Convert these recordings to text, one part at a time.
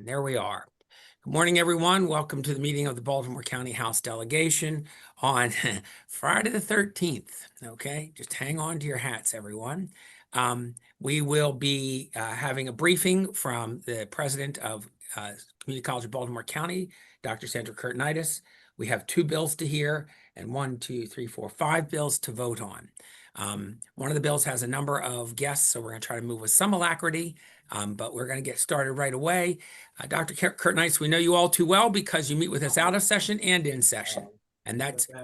There we are. Good morning, everyone. Welcome to the meeting of the Baltimore County House Delegation on Friday the 13th. Okay, just hang on to your hats, everyone. We will be having a briefing from the president of Community College of Baltimore County, Dr. Sandra Kurtenitis. We have 2 bills to hear and 5 bills to vote on. One of the bills has a number of guests, so we're going to try to move with some alacrity, but we're going to get started right away. Dr. Kurtenitis, we know you all too well because you meet with us out of session and in session. And that's, I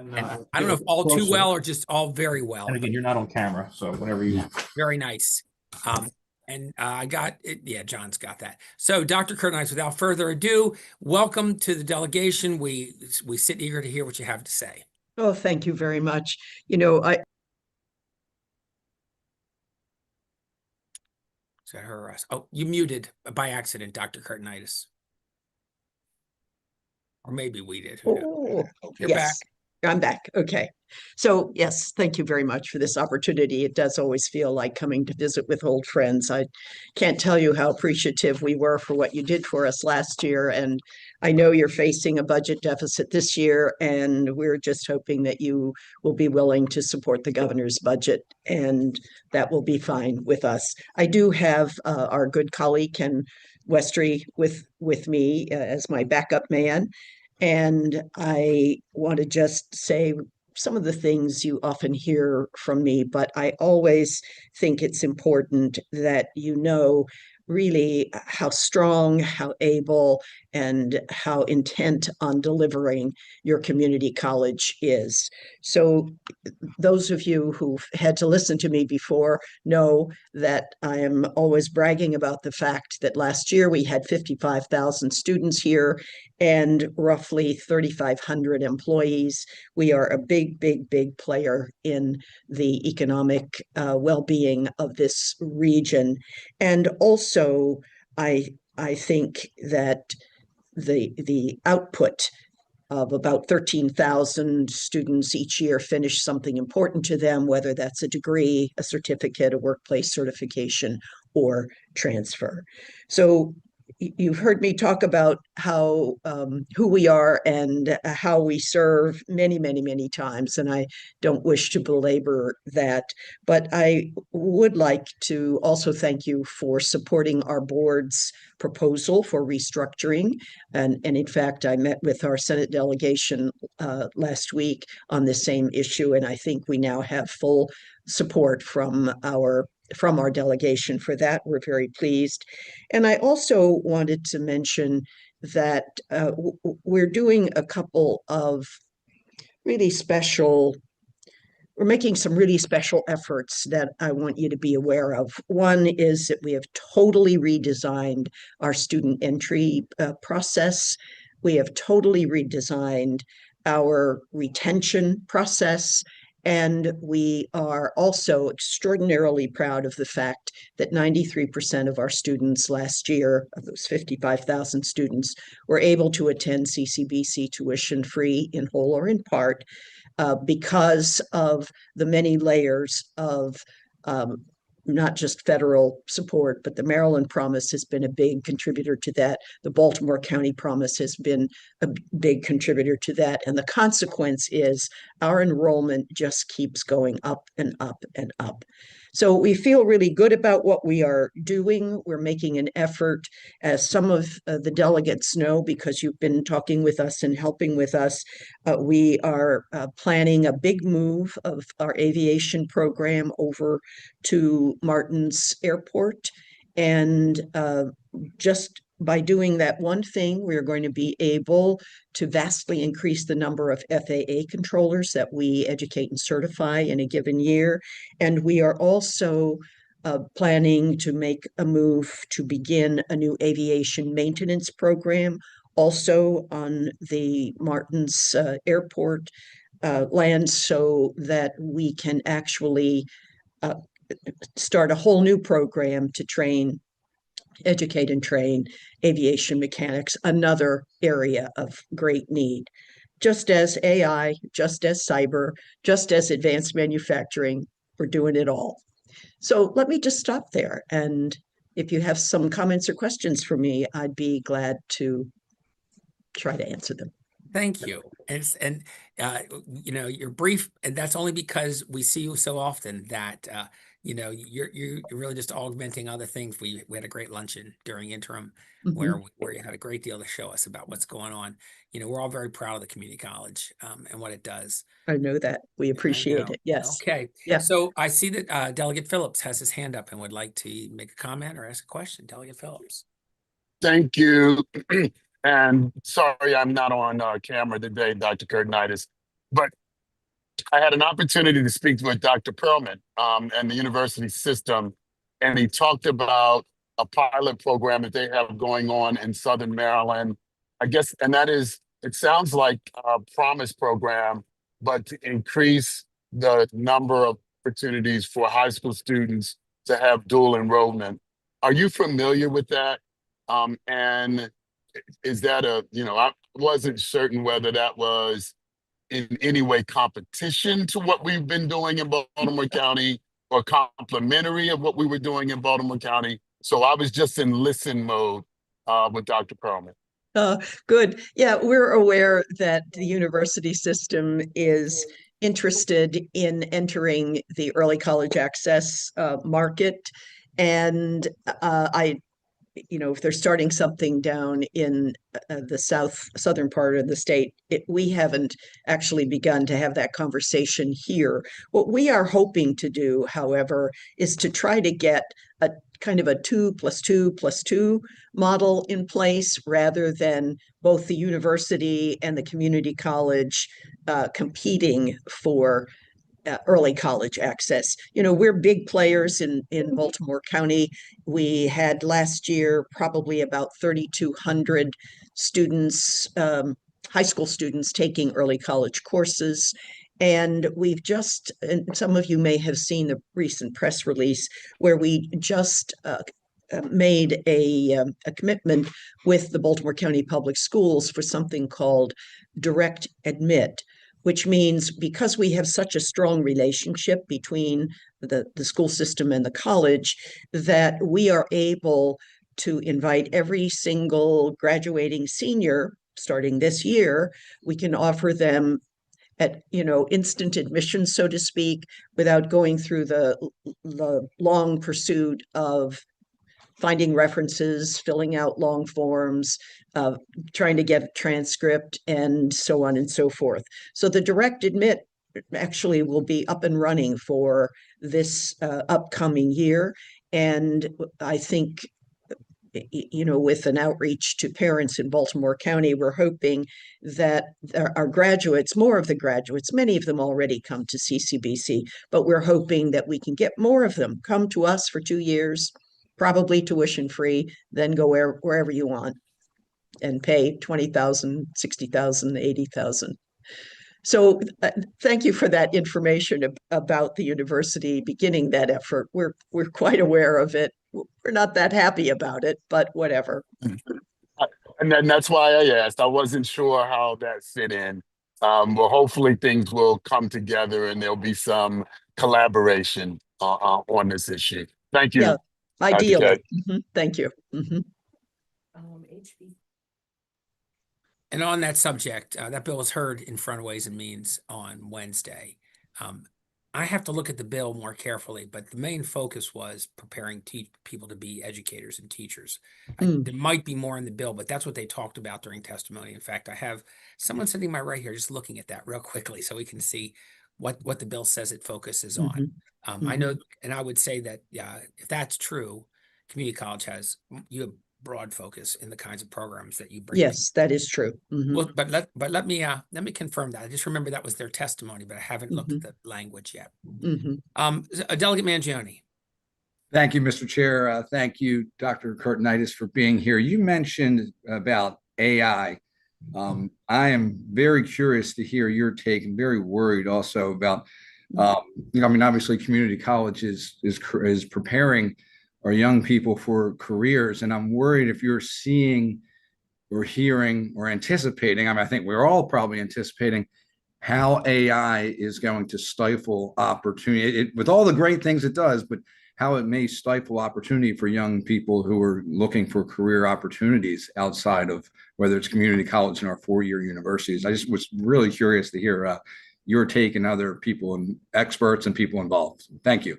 don't know if all too well or just all very well. And again, you're not on camera, so whenever you. Very nice. I got it. Yeah, John's got that. So Dr. Kurtenitis, without further ado, welcome to the delegation. We sit eager to hear what you have to say. Oh, thank you very much. You know, Is that her or us? Oh, you muted by accident, Dr. Kurtenitis. Or maybe we did. Who knows? You're yes, back. I'm back. Okay. So yes, thank you very much for this opportunity. It does always feel like coming to visit with old friends. I can't tell you how appreciative we were for what you did for us last year. And I know you're facing a budget deficit this year, and we're just hoping that you will be willing to support the governor's budget, and that will be fine with us. I do have our good colleague Ken Westry with me as my backup man. And I want to just say some of the things you often hear from me, but I always think it's important that you know really how strong, how able, and how intent on delivering your community college is. So those of you who've had to listen to me before know that I am always bragging about the fact that last year we had 55,000 students here and roughly 3,500 employees. We are a big, big, big player in the economic well-being of this region. And also, I think that the output of about 13,000 students each year finish something important to them, whether that's a degree, a certificate, a workplace certification, or transfer. So you've heard me talk about how who we are and how we serve many, many, many times, and I don't wish to belabor that. But I would like to also thank you for supporting our board's proposal for restructuring. And in fact, I met with our Senate delegation last week on the same issue, and I think we now have full support from our delegation for that. We're very pleased. And I also wanted to mention that we're doing a couple of really special, we're making some really special efforts that I want you to be aware of. One is that we have totally redesigned our student entry process. We have totally redesigned our retention process. And we are also extraordinarily proud of the fact that 93% of our students last year, of those 55,000 students, were able to attend CCBC tuition free in whole or in part because of the many layers of not just federal support, but the Maryland Promise has been a big contributor to that. The Baltimore County Promise has been a big contributor to that. And the consequence is our enrollment just keeps going up and up and up. So we feel really good about what we are doing. We're making an effort, as some of the delegates know, because you've been talking with us and helping with us. We are planning a big move of our aviation program over to Martin's Airport. And just by doing that one thing, we're going to be able to vastly increase the number of FAA controllers that we educate and certify in a given year. And we are also planning to make a move to begin a new aviation maintenance program, also on the Martin's Airport land, so that we can actually start a whole new program to educate and train aviation mechanics, another area of great need. Just as AI, just as cyber, just as advanced manufacturing, we're doing it all. So let me just stop there. And if you have some comments or questions for me, I'd be glad to try to answer them. Thank you. You're brief, and that's only because we see you so often that you're really just augmenting other things. We had a great luncheon during interim where you had a great deal to show us about what's going on. We're all very proud of the community college and what it does. I know that. We appreciate it. Yes. Okay. Yeah. So I see that Delegate Phillips has his hand up and would like to make a comment or ask a question. Delegate Phillips. Thank you. And sorry, I'm not on camera today, Dr. Kurtnitis, but I had an opportunity to speak with Dr. Perlman and the university system, and he talked about a pilot program that they have going on in Southern Maryland. I guess, and that is, it sounds like a promise program, but to increase the number of opportunities for high school students to have dual enrollment. Are you familiar with that? And is that I wasn't certain whether that was in any way competition to what we've been doing in Baltimore County or complementary of what we were doing in Baltimore County. So I was just in listen mode with Dr. Perlman. Good. Yeah, we're aware that the university system is interested in entering the early college access market. And if they're starting something down in the southern part of the state, we haven't actually begun to have that conversation here. What we are hoping to do, however, is to try to get a kind of a 2+2+2 model in place rather than both the university and the community college competing for early college access. We're big players in Baltimore County. We had last year probably about 3,200 students, high school students taking early college courses. And and some of you may have seen the recent press release where we just made a commitment with the Baltimore County Public Schools for something called Direct Admit, which means because we have such a strong relationship between the school system and the college, that we are able to invite every single graduating senior starting this year. We can offer them at instant admission, so to speak, without going through the long pursuit of finding references, filling out long forms, trying to get a transcript, and so on and so forth. So the Direct Admit actually will be up and running for this upcoming year. And I think, with an outreach to parents in Baltimore County, we're hoping that our graduates, more of the graduates, many of them already come to CCBC, but we're hoping that we can get more of them come to us for 2 years, probably tuition free, then go wherever you want and pay $20,000, $60,000, $80,000. So thank you for that information about the university beginning that effort. We're quite aware of it. We're not that happy about it, but whatever. And then that's why I asked. I wasn't sure how that fit in. Well, hopefully things will come together and there'll be some collaboration on this issue. Thank you. Yeah, ideally. Thank you. And on that subject, that bill was heard in front of Ways and Means on Wednesday. I have to look at the bill more carefully, but the main focus was preparing people to be educators and teachers. There might be more in the bill, but that's what they talked about during testimony. In fact, I have someone sitting my right here just looking at that real quickly so we can see what the bill says it focuses on. I know, and I would say that if that's true, community college you have broad focus in the kinds of programs that you bring. Yes, that is true. Well, but let me confirm that. I just remember that was their testimony, but I haven't looked at the language yet. Delegate Mangione. Thank you, Mr. Chair. Thank you, Dr. Kurtnitis, for being here. You mentioned about AI. I am very curious to hear your take and very worried also about, obviously community college is preparing our young people for careers. And I'm worried if you're seeing or hearing or anticipating, I think we're all probably anticipating how AI is going to stifle opportunity with all the great things it does, but how it may stifle opportunity for young people who are looking for career opportunities outside of whether it's community college and our four-year universities. I just was really curious to hear your take and other people and experts and people involved. Thank you.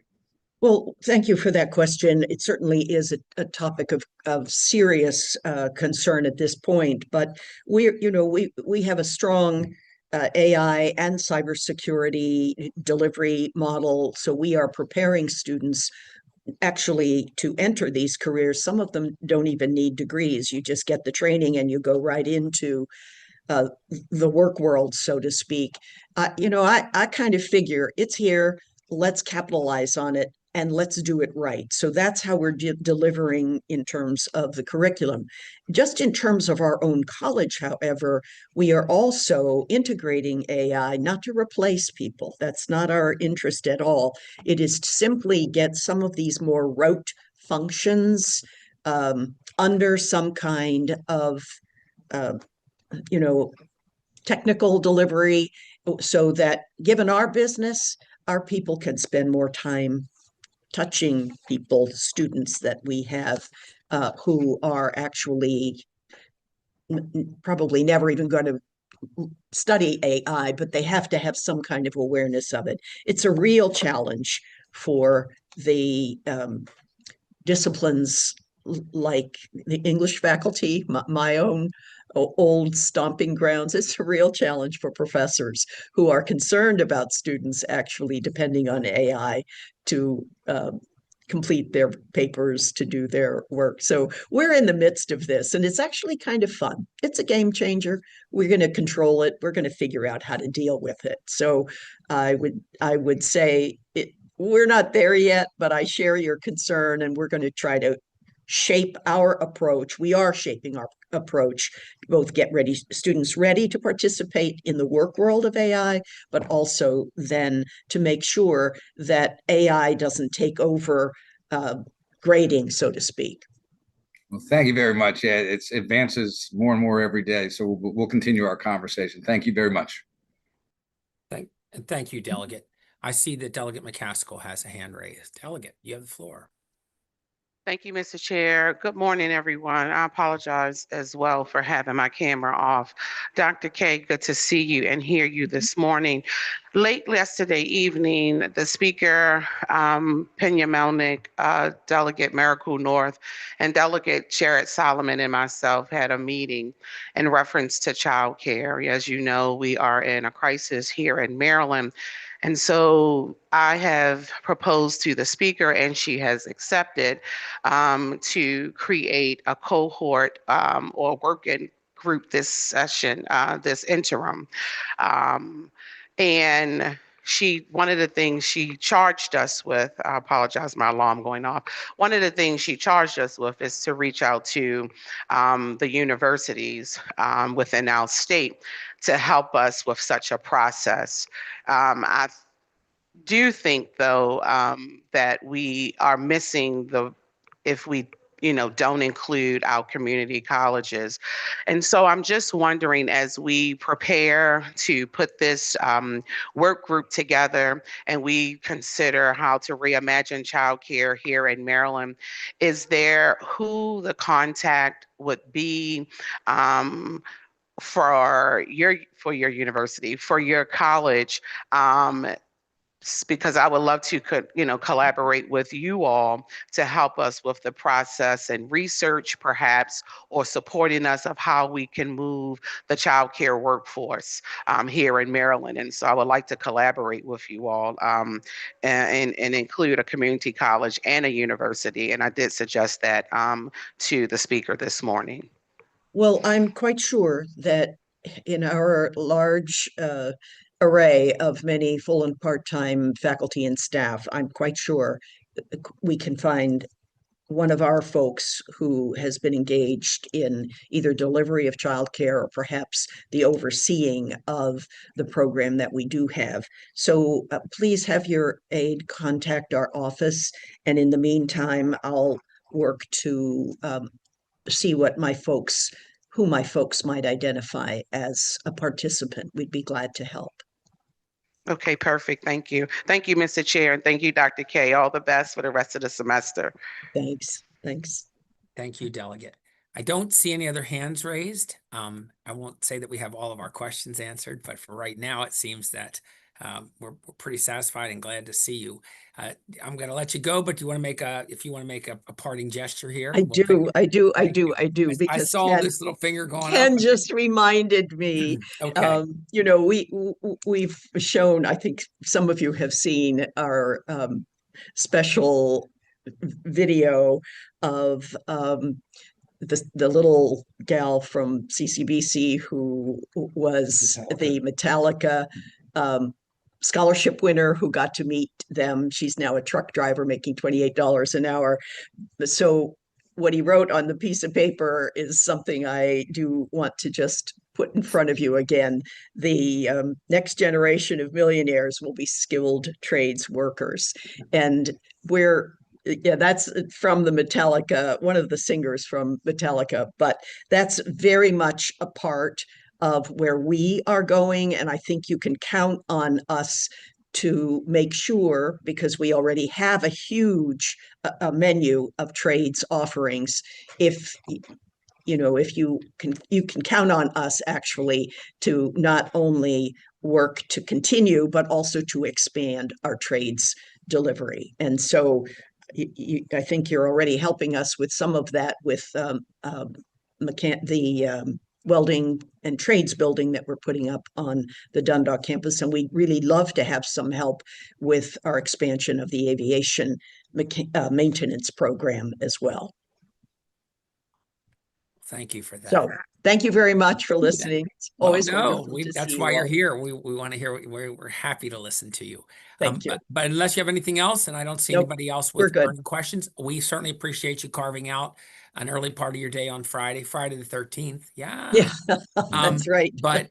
Well, thank you for that question. It certainly is a topic of serious concern at this point, but we have a strong AI and cybersecurity delivery model. So we are preparing students actually to enter these careers. Some of them don't even need degrees. You just get the training and you go right into the work world, so to speak. I kind of figure it's here. Let's capitalize on it and let's do it right. So that's how we're delivering in terms of the curriculum. Just in terms of our own college, however, we are also integrating AI, not to replace people. That's not our interest at all. It is to simply get some of these more rote functions under some kind of uh, technical delivery, so that given our business, our people can spend more time touching people, students that we have who are actually probably never even going to study AI, but they have to have some kind of awareness of it. It's a real challenge for the disciplines like the English faculty, my own old stomping grounds. It's a real challenge for professors who are concerned about students actually depending on AI to complete their papers, to do their work. So we're in the midst of this, and it's actually kind of fun. It's a game changer. We're going to control it. We're going to figure out how to deal with it. So I would say we're not there yet, but I share your concern, and we're going to try to shape our approach. We are shaping our approach, both get ready students ready to participate in the work world of AI, but also then to make sure that AI doesn't take over grading, so to speak. Well, thank you very much. Yeah, it's advances more and more every day. So we'll continue our conversation. Thank you very much. Thank you, Delegate. I see that Delegate McCaskill has a hand raised. Delegate, you have the floor. Thank you, Mr. Chair. Good morning, everyone. I apologize as well for having my camera off. Dr. K, good to see you and hear you this morning. Late yesterday evening, the Speaker, Pena Melnick, Delegate Miracle North, and Delegate Sherrod Solomon and myself had a meeting in reference to childcare. As you know, we are in a crisis here in Maryland. And so I have proposed to the Speaker, and she has accepted, to create a cohort or working group this session, this interim. And one of the things she charged us with, I apologize, my alarm going off. One of the things she charged us with is to reach out to the universities within our state to help us with such a process. I do think, though, that we are missing if we don't include our community colleges. And so I'm just wondering, as we prepare to put this work group together and we consider how to reimagine childcare here in Maryland, is there who the contact would be for your university, for your college, because I would love to collaborate with you all to help us with the process and research, perhaps, or supporting us of how we can move the child care workforce here in Maryland. And so I would like to collaborate with you all and include a community college and a university. And I did suggest that to the Speaker this morning. Well, I'm quite sure that in our large array of many full and part-time faculty and staff, I'm quite sure we can find one of our folks who has been engaged in either delivery of childcare or perhaps the overseeing of the program that we do have. So please have your aide contact our office. And in the meantime, I'll work to see who my folks might identify as a participant. We'd be glad to help. Okay, perfect. Thank you. Thank you, Mr. Chair, and thank you, Dr. K. All the best for the rest of the semester. Thanks. Thanks. Thank you, Delegate. I don't see any other hands raised. I won't say that we have all of our questions answered, but for right now, it seems that we're pretty satisfied and glad to see you. I'm going to let you go, but do you want to make if you want to make a parting gesture here? I We'll take do, it. I do, I Thank do, you. I do, I because saw this little finger going up. Ken just reminded me, Okay. you know, we've shown, I think some of you have seen our special video of the little gal from CCBC who was the Metallica scholarship winner who got to meet them. She's now a truck driver making $28 an hour. So what he wrote on the piece of paper is something I do want to just put in front of you again. The next generation of millionaires will be skilled trades workers. And we're yeah, that's from the Metallica, one of the singers from Metallica, but that's very much a part of where we are going. And I think you can count on us to make sure, because we already have a huge a menu of trades offerings. If you know, if you can count on us actually to not only work to continue, but also to expand our trades delivery. And so I think you're already helping us with some of that with the welding and trades building that we're putting up on the Dundalk campus. And we'd really love to have some help with our expansion of the aviation maintenance program as well. Thank you for that. So thank you very much for listening. It's always wonderful to that's see why you you're all. here. We want to hear. We're happy to listen to you. Thank you. But unless you have anything else, and I don't see Nope, anybody else we're with good. burning questions, we certainly appreciate you carving out an early part of your day on Friday the 13th. Yeah. Yeah, that's right. But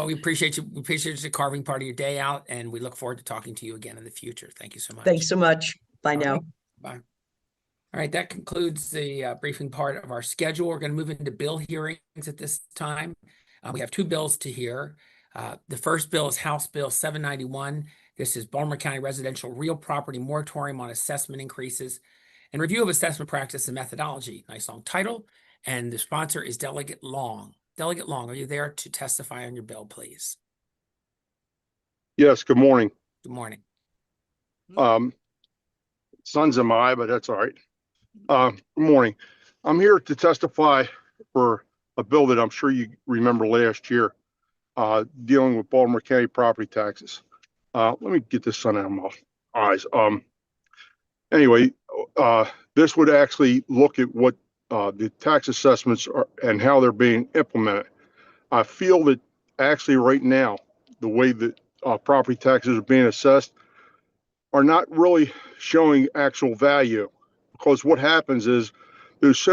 we appreciate you. We appreciate you carving part of your day out, and we look forward to talking to you again in the future. Thank you so much. Thanks so much. Bye now. Right. Bye. All right, that concludes the briefing part of our schedule. We're going to move into bill hearings at this time. We have two bills to hear. The first bill is House Bill 791. This is Baltimore County Residential Real Property Moratorium on Assessment Increases and Review of Assessment Practice and Methodology. Nice long title. And the sponsor is Delegate Long. Delegate Long, are you there to testify on your bill, please? Yes, good morning. Good morning. Sun's in my eye, but that's all right. Good morning. I'm here to testify for a bill that I'm sure you remember last year, dealing with Baltimore County property taxes. Let me get this sun out of my eyes. Anyway, this would actually look at what the tax assessments are and how they're being implemented. I feel that actually right now, the way that property taxes are being assessed are not really showing actual value, because what happens is there's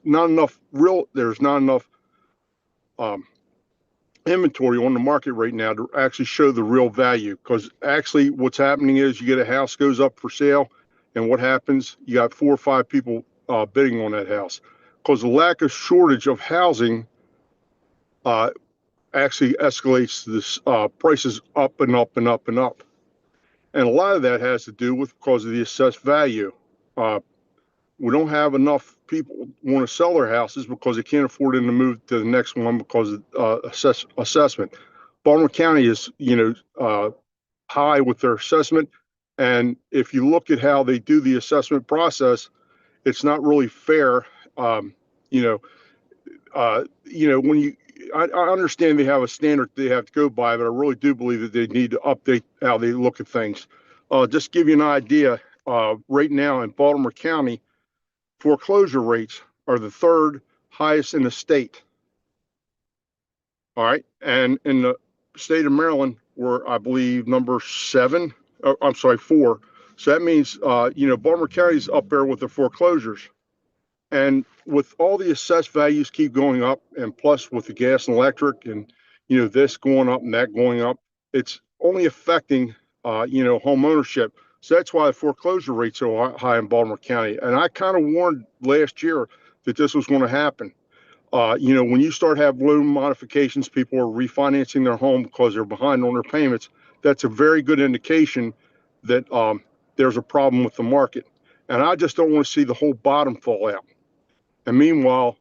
not enough inventory on the market right now to actually show the real value. Because actually what's happening is you get a house goes up for sale, and what happens, you got 4 or 5 people bidding on that house, because the lack of shortage of housing actually escalates this prices up and up and up and up. And a lot of that has to do with because of the assessed value. We don't have enough people want to sell their houses because they can't afford them to move to the next one because of assessment. Baltimore County is, high with their assessment. And if you look at how they do the assessment process, it's not really fair. When I understand they have a standard they have to go by, but I really do believe that they need to update how they look at things. Just give you an idea, right now in Baltimore County, foreclosure rates are the 3rd highest in the state. All right. And in the state of Maryland, we're, I believe, number 4. So that means, Baltimore County's up there with the foreclosures. And with all the assessed values keep going up, and plus with the gas and electric and, this going up and that going up, it's only affecting, home ownership. So that's why the foreclosure rates are high in Baltimore County. And I kind of warned last year that this was going to happen. When you start having loan modifications, people are refinancing their home because they're behind on their payments. that's a very good indication that there's a problem with the market. And I just don't want to see the whole bottom fall out. And meanwhile,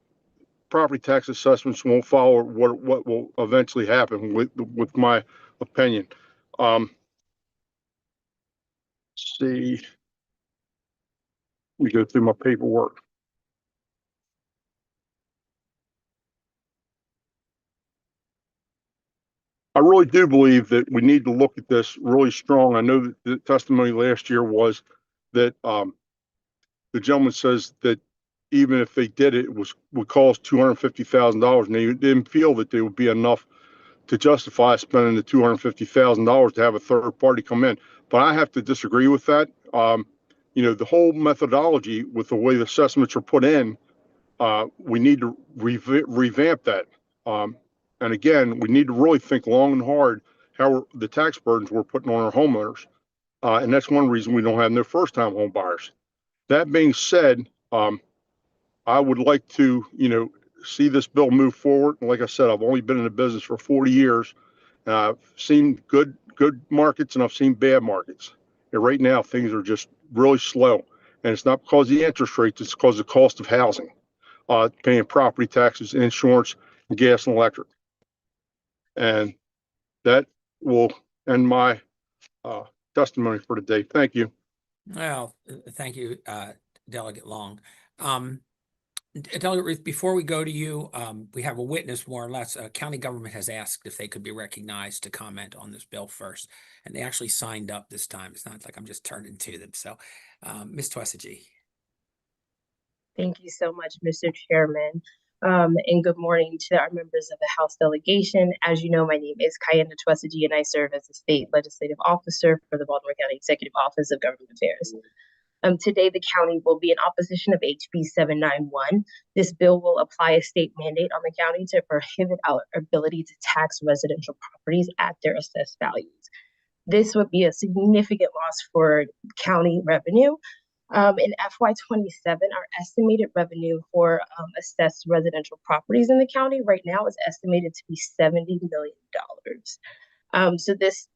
property tax assessments won't follow what will eventually happen with my opinion. See, we go through my paperwork. I really do believe that we need to look at this really strong. I know that the testimony last year was that the gentleman says that even if they did it, would cost $250,000, and they didn't feel that there would be enough to justify spending the $250,000 to have a third party come in. But I have to disagree with that. The whole methodology with the way the assessments are put in, we need to revamp that. And again, we need to really think long and hard how the tax burdens we're putting on our homeowners. And that's one reason we don't have no first-time home buyers. That being said, I would like to, see this bill move forward. And like I said, I've only been in the business for 40 years. And I've seen good markets and I've seen bad markets. And right now, things are just really slow. And it's not because of the interest rates, it's because of the cost of housing, paying property taxes, insurance, and gas and electric. And that will end my testimony for today. Thank you. Well, thank you, Delegate Long. Delegate Ruth, before we go to you, we have a witness, more or less. County government has asked if they could be recognized to comment on this bill first, and they actually signed up this time. It's not like I'm just turning to them. So, Ms. Twessigi. Thank you so much, Mr. Chairman. And good morning to our members of the House delegation. As you know, my name is Kayenda Twessigi, and I serve as the State Legislative Officer for the Baltimore County Executive Office of Government Affairs. Today, the county will be in opposition of HB 791. This bill will apply a state mandate on the county to prohibit our ability to tax residential properties at their assessed values. This would be a significant loss for county revenue. In FY27, our estimated revenue for assessed residential properties in the county right now is estimated to be $70 million. So this,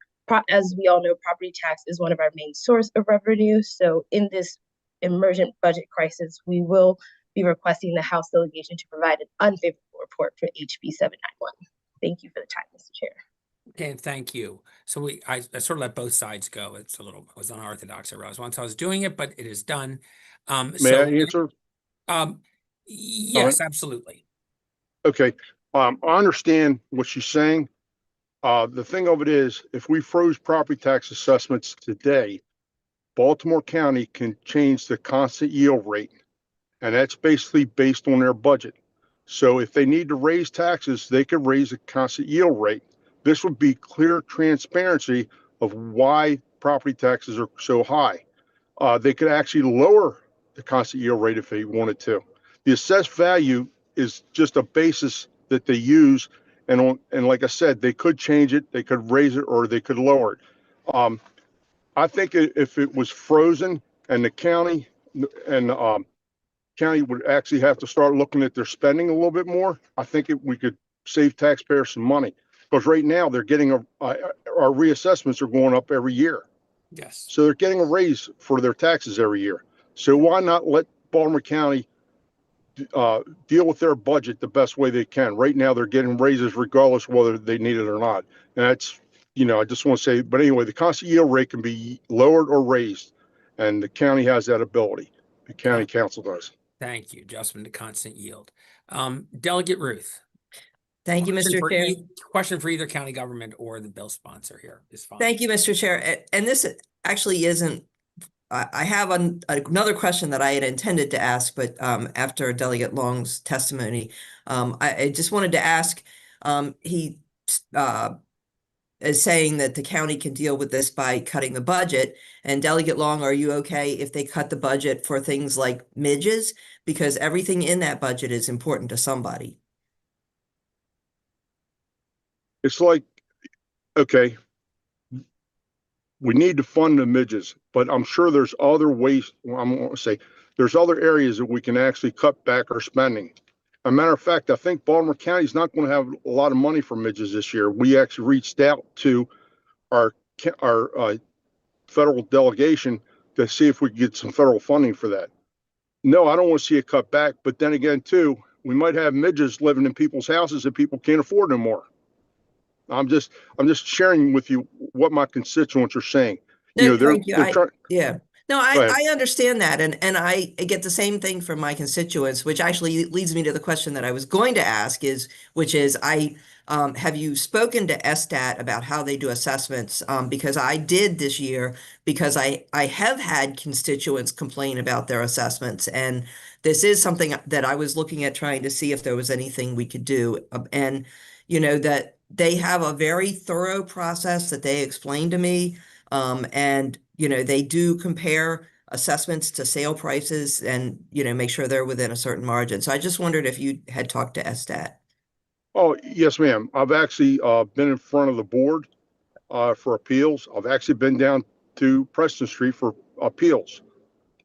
as we all know, property tax is one of our main source of revenue. So in this emergent budget crisis, we will be requesting the House delegation to provide an unfavorable report for HB 791. Thank you for the time, Mr. Chair. Okay, thank you. So I sort of let both sides go. It's a little, I was unorthodox. I realized once I was doing it, but it is done. May I answer? Yes, absolutely. Okay. I understand what she's saying. The thing of it is, if we froze property tax assessments today, Baltimore County can change the constant yield rate, and that's basically based on their budget. So if they need to raise taxes, they could raise the constant yield rate. This would be clear transparency of why property taxes are so high. They could actually lower the constant yield rate if they wanted to. The assessed value is just a basis that they use, and like I said, they could change it, they could raise it, or they could lower it. I think if it was frozen and the county would actually have to start looking at their spending a little bit more, I think we could save taxpayers some money. Because right now they're getting our reassessments are going up every year. Yes. So they're getting a raise for their taxes every year. So why not let Baltimore County deal with their budget the best way they can? Right now they're getting raises regardless whether they need it or not. And that's, I just want to say, but anyway, the constant yield rate can be lowered or raised, and the county has that ability. The county council does. Thank you. Adjustment to constant yield. Delegate Ruth. Thank you, Mr. Chair. Question for either county government or the bill sponsor here is fine. Thank you, Mr. Chair. And this actually isn't, I have another question that I had intended to ask, but after Delegate Long's testimony, I just wanted to ask, he is saying that the county can deal with this by cutting the budget. And Delegate Long, are you okay if they cut the budget for things like midges? Because everything in that budget is important to somebody. It's like, okay, we need to fund the midges, but I'm sure there's other ways. I'm going to say there's other areas that we can actually cut back our spending. As a matter of fact, I think Baltimore County is not going to have a lot of money for midges this year. We actually reached out to our federal delegation to see if we could get some federal funding for that. No, I don't want to see it cut back. But then again, too, we might have midgets living in people's houses that people can't afford no more. I'm just sharing with you what my constituents are saying. You No, know, thank you. they're trying. Yeah. No, Go ahead. I understand that. And I get the same thing from my constituents, which actually leads me to the question that I was going to ask which is have you spoken to SDAT about how they do assessments? Because I did this year, because I have had constituents complain about their assessments. And this is something that I was looking at, trying to see if there was anything we could do. And, that they have a very thorough process that they explained to me. And, they do compare assessments to sale prices and, make sure they're within a certain margin. So I just wondered if you had talked to SDAT. Oh, yes, ma'am. I've actually been in front of the board for appeals. I've actually been down to Preston Street for appeals.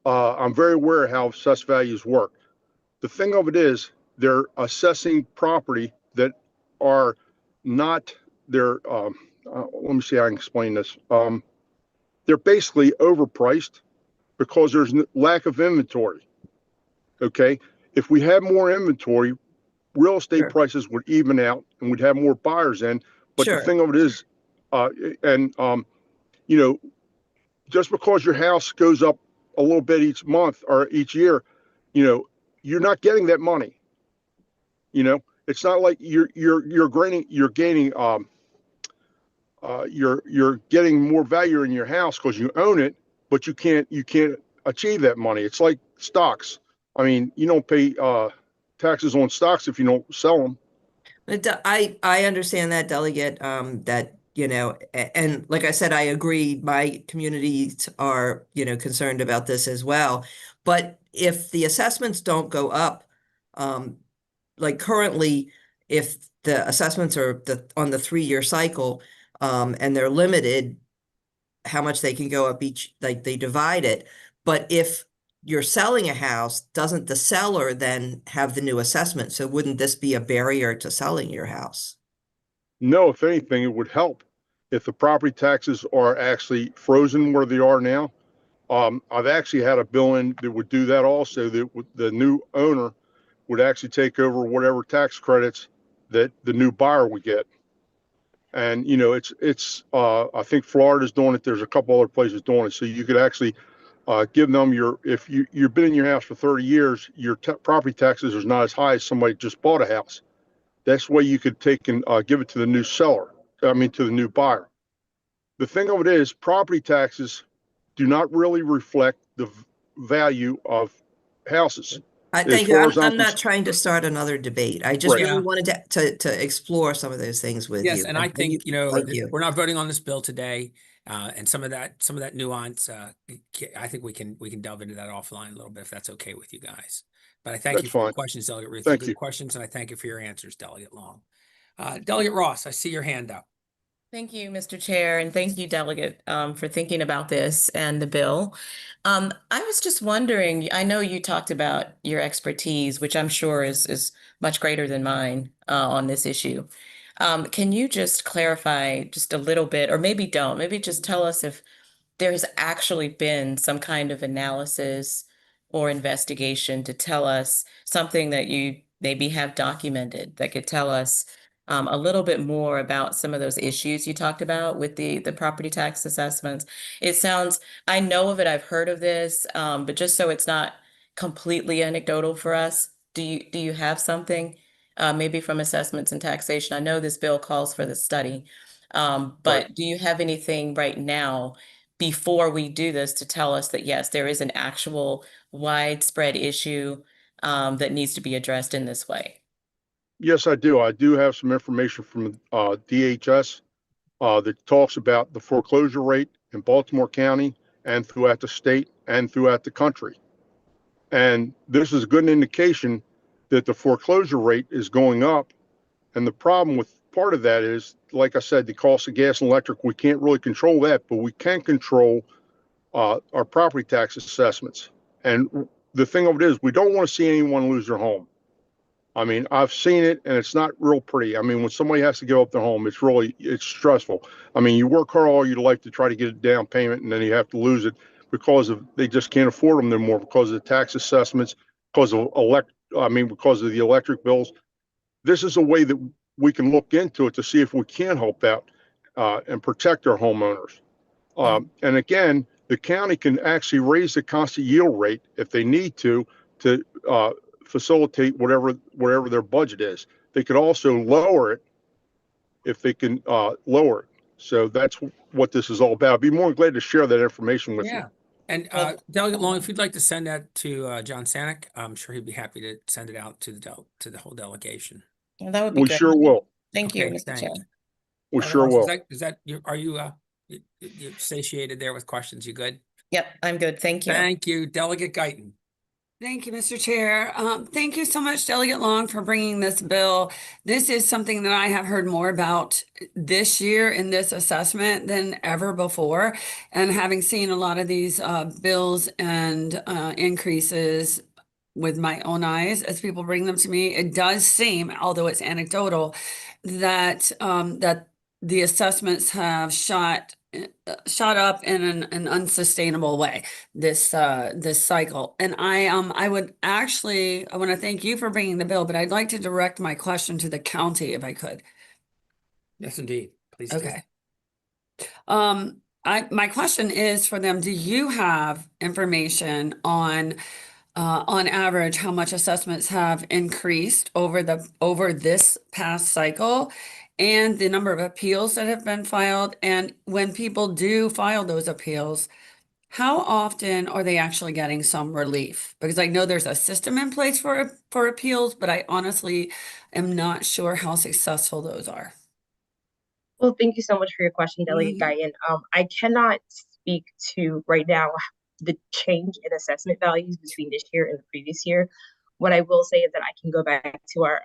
I'm very aware of how assessed values work. The thing of it is, they're assessing property that are not their. Let me see how I can explain this. They're basically overpriced because there's lack of inventory. Okay, if we had more inventory, real estate Sure. prices would even out, and we'd have more buyers in. But Sure. the thing of it is, you know, just because your house goes up a little bit each month or each year, you're not getting that money. It's not like you're getting more value in your house because you own it, but you can't achieve that money. It's like stocks. I mean, you don't pay taxes on stocks if you don't sell them. I understand that, Delegate, and like I said, I agree. My communities are, concerned about this as well. But if the assessments don't go up, like currently, if the assessments are on the 3-year cycle, and they're limited how much they can go up each, like they divide it. But if you're selling a house, doesn't the seller then have the new assessment? So wouldn't this be a barrier to selling your house? No, if anything, it would help if the property taxes are actually frozen where they are now. I've actually had a bill in that would do that also, that the new owner would actually take over whatever tax credits that the new buyer would get. And, it's I think Florida's doing it. There's a couple other places doing it. So you could actually give them if you've been in your house for 30 years, your property taxes are not as high as somebody just bought a house. That's why you could take and give it to the new seller. I mean, to the new buyer. The thing of it is, property taxes do not really reflect the value of houses. As Thank you. far as I'm not trying to start another debate. I just Right. really Yeah. wanted to explore some of those things with Yes, you. and I think, Thank you. we're not voting on this bill today. And some of that nuance, I think we can delve into that offline a little bit if that's okay with you guys. But I thank you That's for your fine. questions, Delegate Ruth. Thank Good you. questions, and I thank you for your answers, Delegate Long. Delegate Ross, I see your hand up. Thank you, Mr. Chair, and thank you, Delegate, for thinking about this and the bill. I was just wondering, I know you talked about your expertise, which I'm sure is much greater than mine on this issue. Can you just clarify just a little bit, or maybe don't, maybe just tell us if there has actually been some kind of analysis or investigation to tell us something that you maybe have documented that could tell us a little bit more about some of those issues you talked about with the property tax assessments. It sounds, I know of it, I've heard of this, but just so it's not completely anecdotal for us, do you have something maybe from assessments and taxation? I know this bill calls for the study, but Right. do you have anything right now before we do this to tell us that yes, there is an actual widespread issue that needs to be addressed in this way? Yes, I do. I do have some information from DHS that talks about the foreclosure rate in Baltimore County and throughout the state and throughout the country. And this is a good indication that the foreclosure rate is going up. And the problem with part of that is, like I said, the cost of gas and electric, we can't really control that, but we can control our property tax assessments. And the thing of it is, we don't want to see anyone lose their home. I mean, I've seen it and it's not real pretty. I mean, when somebody has to give up their home, it's stressful. I mean, you work hard all your life to try to get a down payment and then you have to lose it because they just can't afford them anymore because of the tax assessments, because of because of the electric bills. This is a way that we can look into it to see if we can help out and protect our homeowners. And again, the county can actually raise the constant yield rate if they need to facilitate whatever their budget is. They could also lower it if they can lower it. So that's what this is all about. I'd be more than glad to share that information with you. And Delegate Long, if you'd like to send that to John Sanic, I'm sure he'd be happy to send it out to the whole delegation. Well, that would be We great. sure will. Thank you, Okay, Mr. Chair. thanks. We Delegate sure Long, will. are you satiated there with questions? You good? Yep, I'm good. Thank you. Thank you. Delegate Guyton. Thank you, Mr. Chair. Thank you so much, Delegate Long, for bringing this bill. This is something that I have heard more about this year in this assessment than ever before. And having seen a lot of these bills and increases with my own eyes as people bring them to me, it does seem, although it's anecdotal, that that the assessments have shot up in an unsustainable way this cycle. And I want to thank you for bringing the bill, but I'd like to direct my question to the county if I could. Yes, indeed. Please do. Okay. My question is for them. Do you have information on average how much assessments have increased over this past cycle, and the number of appeals that have been filed? And when people do file those appeals, how often are they actually getting some relief? Because I know there's a system in place for appeals, but I honestly am not sure how successful those are. Well, thank you so much for your question, Delegate Guyton. I cannot speak to right now the change in assessment values between this year and the previous year. What I will say is that I can go back to our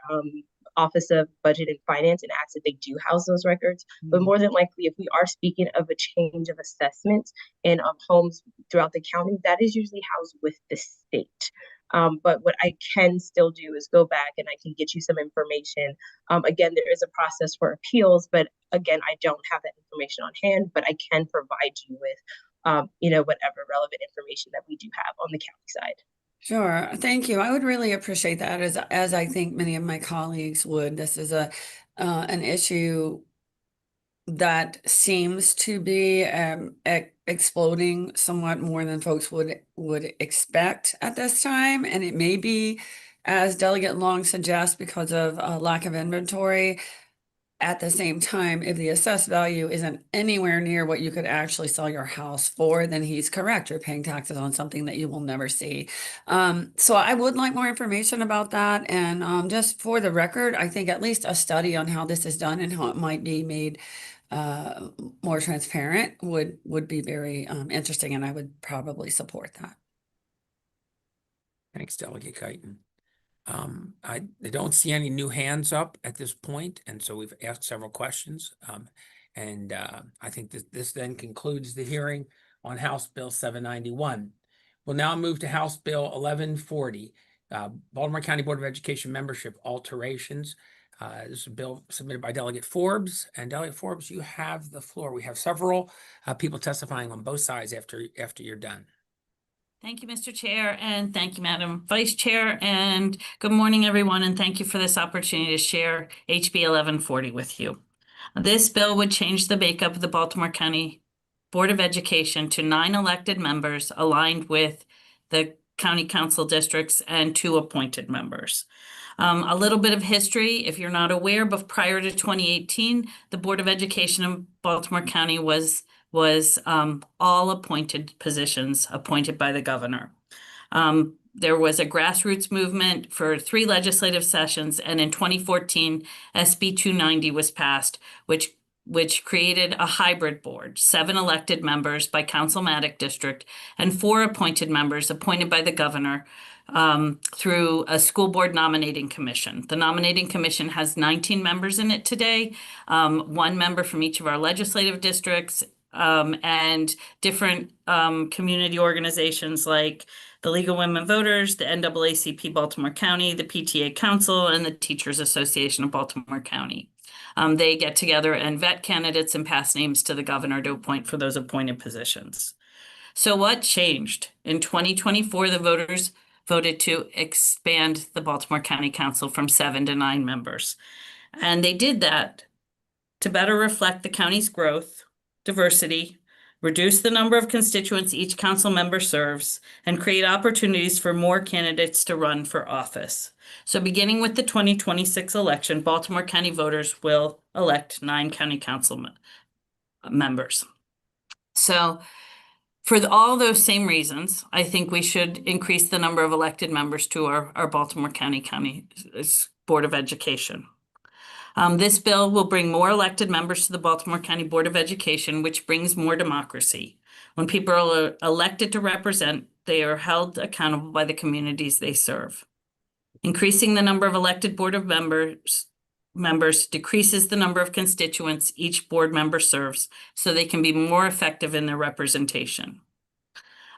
Office of Budget and Finance and ask if they do house those records. But more than likely, if we are speaking of a change of assessments in homes throughout the county, that is usually housed with the state. But what I can still do is go back and I can get you some information. Again, there is a process for appeals, but again, I don't have that information on hand, but I can provide you with whatever relevant information that we do have on the county side. Sure. Thank you. I would really appreciate that, as I think many of my colleagues would. This is an issue that seems to be exploding somewhat more than folks would expect at this time. And it may be, as Delegate Long suggests, because of a lack of inventory. At the same time, if the assessed value isn't anywhere near what you could actually sell your house for, then he's correct. You're paying taxes on something that you will never see. So I would like more information about that. And just for the record, I think at least a study on how this is done and how it might be made more transparent would be very interesting, and I would probably support that. Thanks, Delegate Guyton. I don't see any new hands up at this point, and so we've asked several questions. I think this then concludes the hearing on House Bill 791. We'll now move to House Bill 1140, Baltimore County Board of Education membership alterations. This is a bill submitted by Delegate Forbes, and Delegate Forbes, you have the floor. We have several people testifying on both sides after you're done. Thank you, Mr. Chair, and thank you, Madam Vice Chair, and good morning, everyone, and thank you for this opportunity to share HB 1140 with you. This bill would change the makeup of the Baltimore County Board of Education to 9 elected members aligned with the county council districts and 2 appointed members. A little bit of history, if you're not aware, but prior to 2018, the Board of Education in Baltimore County was all appointed positions appointed by the governor. There was a grassroots movement for 3 legislative sessions, and in 2014, SB 290 was passed, which created a hybrid board, 7 elected members by councilmatic district and 4 appointed members appointed by the governor through a school board nominating commission. The nominating commission has 19 members in it today, 1 member from each of our legislative districts, and different community organizations like the League of Women Voters, the NAACP Baltimore County, the PTA Council, and the Teachers Association of Baltimore County. They get together and vet candidates and pass names to the governor to appoint for those appointed positions. So what changed? In 2024, the voters voted to expand the Baltimore County Council from 7 to 9 members. And they did that to better reflect the county's growth, diversity, reduce the number of constituents each council member serves, and create opportunities for more candidates to run for office. So beginning with the 2026 election, Baltimore County voters will elect 9 county council members. So for all those same reasons, I think we should increase the number of elected members to our Baltimore County Board of Education. This bill will bring more elected members to the Baltimore County Board of Education, which brings more democracy. When people are elected to represent, they are held accountable by the communities they serve. Increasing the number of elected board of members decreases the number of constituents each board member serves, so they can be more effective in their representation.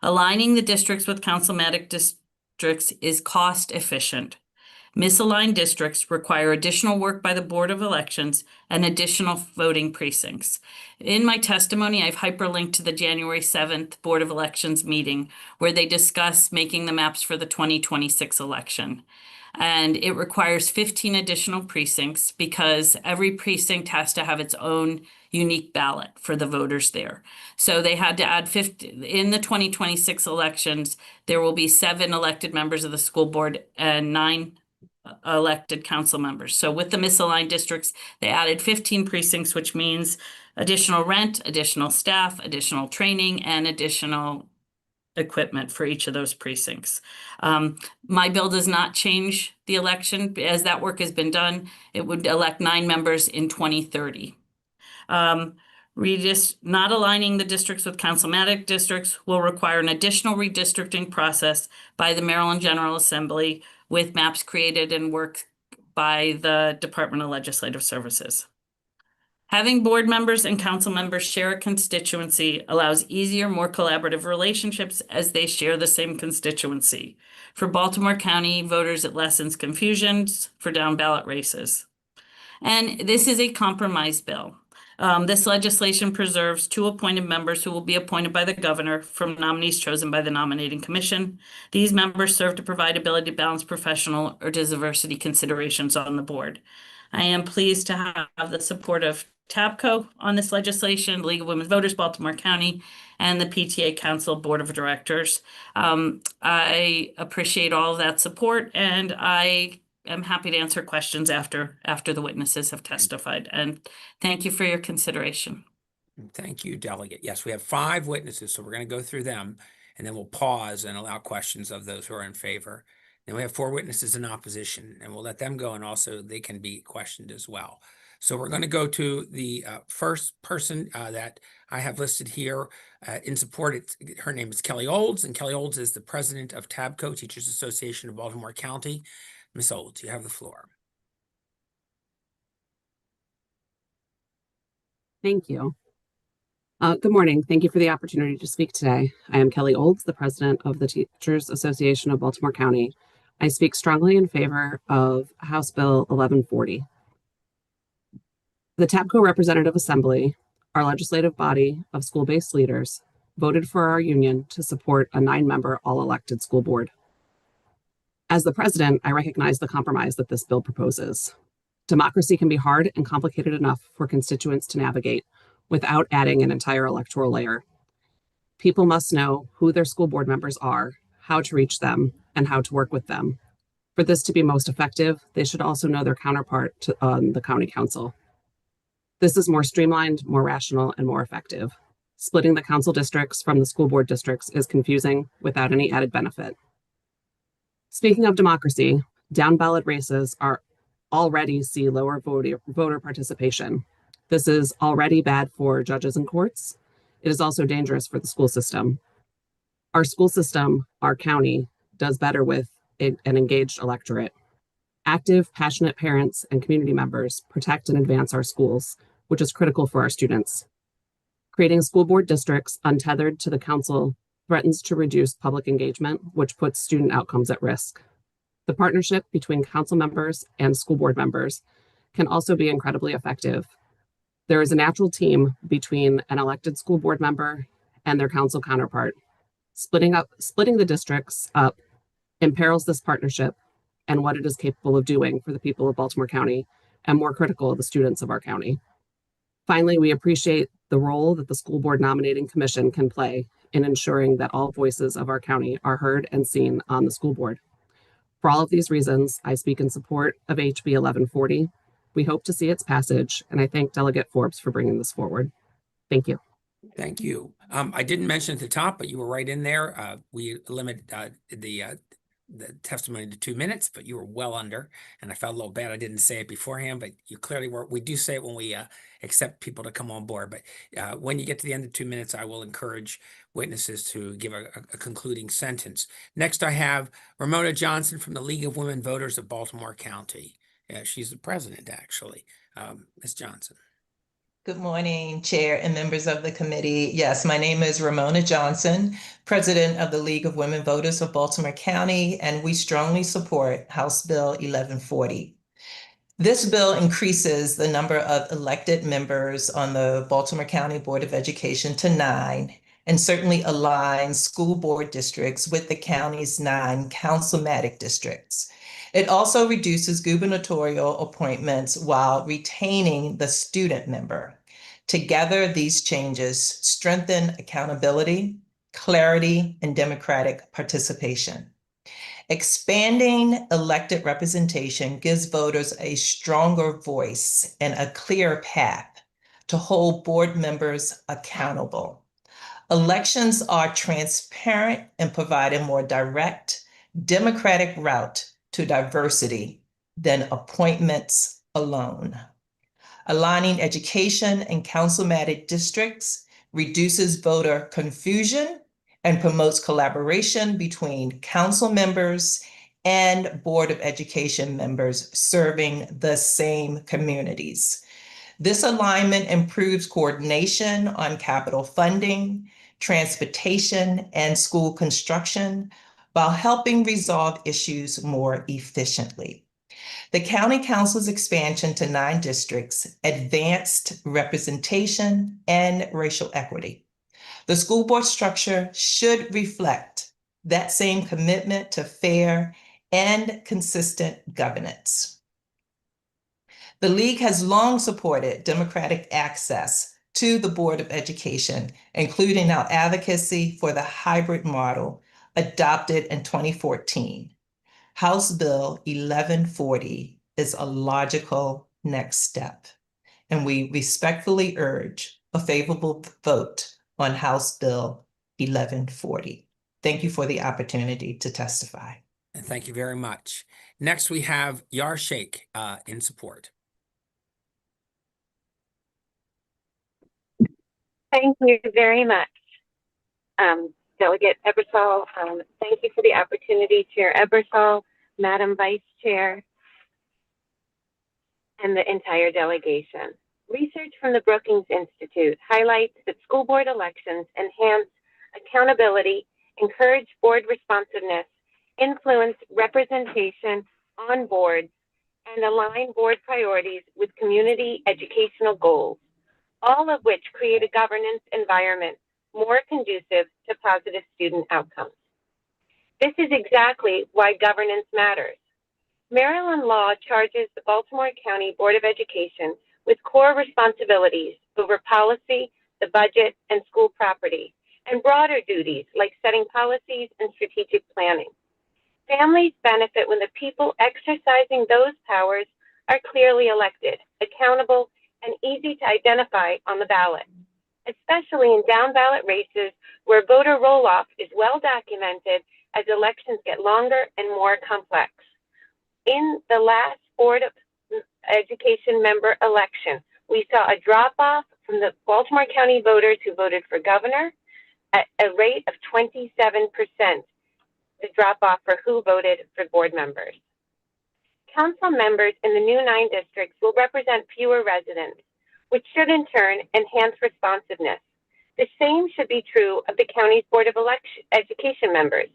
Aligning the districts with councilmatic districts is cost efficient. Misaligned districts require additional work by the Board of Elections and additional voting precincts. In my testimony, I've hyperlinked to the January 7th Board of Elections meeting where they discuss making the maps for the 2026 election. And it requires 15 additional precincts because every precinct has to have its own unique ballot for the voters there. So they had to add 50 in the 2026 elections. There will be 7 elected members of the school board and 9 elected council members. So with the misaligned districts, they added 15 precincts, which means additional rent, additional staff, additional training, and additional equipment for each of those precincts. My bill does not change the election. As that work has been done, it would elect 9 members in 2030. Not aligning the districts with councilmatic districts will require an additional redistricting process by the Maryland General Assembly with maps created and work by the Department of Legislative Services. Having board members and council members share a constituency allows easier, more collaborative relationships as they share the same constituency. For Baltimore County voters, it lessens confusions for down ballot races. And this is a compromise bill. This legislation preserves 2 appointed members who will be appointed by the governor from nominees chosen by the nominating commission. These members serve to provide ability to balance professional or diversity considerations on the board. I am pleased to have the support of TABCO on this legislation, the League of Women Voters, Baltimore County, and the PTA Council Board of Directors. I appreciate all of that support, and I am happy to answer questions after the witnesses have testified. And thank you for your consideration. Thank you, Delegate. Yes, we have 5 witnesses, so we're going to go through them, and then we'll pause and allow questions of those who are in favor. Then we have 4 witnesses in opposition, and we'll let them go, and also they can be questioned as well. So we're going to go to the first person that I have listed here in support. Her name is Kelly Olds, and Kelly Olds is the president of TABCO, Teachers Association of Baltimore County. Ms. Olds, you have the floor. Thank you. Good morning. Thank you for the opportunity to speak today. I am Kelly Olds, the president of the Teachers Association of Baltimore County. I speak strongly in favor of House Bill 1140. The TABCO Representative Assembly, our legislative body of school-based leaders, voted for our union to support a 9-member all-elected school board. As the president, I recognize the compromise that this bill proposes. Democracy can be hard and complicated enough for constituents to navigate without adding an entire electoral layer. People must know who their school board members are, how to reach them, and how to work with them. For this to be most effective, they should also know their counterpart on the county council. This is more streamlined, more rational, and more effective. Splitting the council districts from the school board districts is confusing without any added benefit. Speaking of democracy, down ballot races already see lower voter participation. This is already bad for judges and courts. It is also dangerous for the school system. Our school system, our county, does better with an engaged electorate. Active, passionate parents and community members protect and advance our schools, which is critical for our students. Creating school board districts untethered to the council threatens to reduce public engagement, which puts student outcomes at risk. The partnership between council members and school board members can also be incredibly effective. There is a natural team between an elected school board member and their council counterpart. Splitting the districts up imperils this partnership and what it is capable of doing for the people of Baltimore County, and more critical, the students of our county. Finally, we appreciate the role that the School Board Nominating Commission can play in ensuring that all voices of our county are heard and seen on the school board. For all of these reasons, I speak in support of HB 1140. We hope to see its passage, and I thank Delegate Forbes for bringing this forward. Thank you. Thank you. I didn't mention at the top, but you were right in there. We limit the testimony to 2 minutes, but you were well under, and I felt a little bad I didn't say it beforehand, but you clearly were. We do say it when we accept people to come on board, but when you get to the end of 2 minutes, I will encourage witnesses to give a concluding sentence. Next, I have Ramona Johnson from the League of Women Voters of Baltimore County. She's the president, actually. Ms. Johnson. Good morning, Chair and members of the committee. Yes, my name is Ramona Johnson, President of the League of Women Voters of Baltimore County, and we strongly support House Bill 1140. This bill increases the number of elected members on the Baltimore County Board of Education to 9, and certainly aligns school board districts with the county's 9 councilmatic districts. It also reduces gubernatorial appointments while retaining the student member. Together, these changes strengthen accountability, clarity, and democratic participation. Expanding elected representation gives voters a stronger voice and a clear path to hold board members accountable. Elections are transparent and provide a more direct, democratic route to diversity than appointments alone. Aligning education and councilmatic districts reduces voter confusion and promotes collaboration between council members and Board of Education members serving the same communities. This alignment improves coordination on capital funding, transportation, and school construction, while helping resolve issues more efficiently. The County Council's expansion to 9 districts advanced representation and racial equity. The school board structure should reflect that same commitment to fair and consistent governance. The League has long supported democratic access to the Board of Education, including our advocacy for the hybrid model adopted in 2014. House Bill 1140 is a logical next step, and we respectfully urge a favorable vote on House Bill 1140. Thank you for the opportunity to testify. And thank you very much. Next, we have Yar Sheikh in support. Thank you very much. Delegate Ebersol, thank you for the opportunity, Chair Ebersol, Madam Vice Chair, and the entire delegation. Research from the Brookings Institute highlights that school board elections enhance accountability, encourage board responsiveness, influence representation on boards, and align board priorities with community educational goals, all of which create a governance environment more conducive to positive student outcomes. This is exactly why governance matters. Maryland law charges the Baltimore County Board of Education with core responsibilities over policy, the budget, and school property, and broader duties like setting policies and strategic planning. Families benefit when the people exercising those powers are clearly elected, accountable, and easy to identify on the ballot, especially in down-ballot races where voter roll-off is well documented as elections get longer and more complex. In the last Board of Education member election, we saw a drop-off from the Baltimore County voters who voted for governor at a rate of 27%, the drop-off for who voted for board members. Council members in the new 9 districts will represent fewer residents, which should in turn enhance responsiveness, The same should be true of the county's Board of Education members.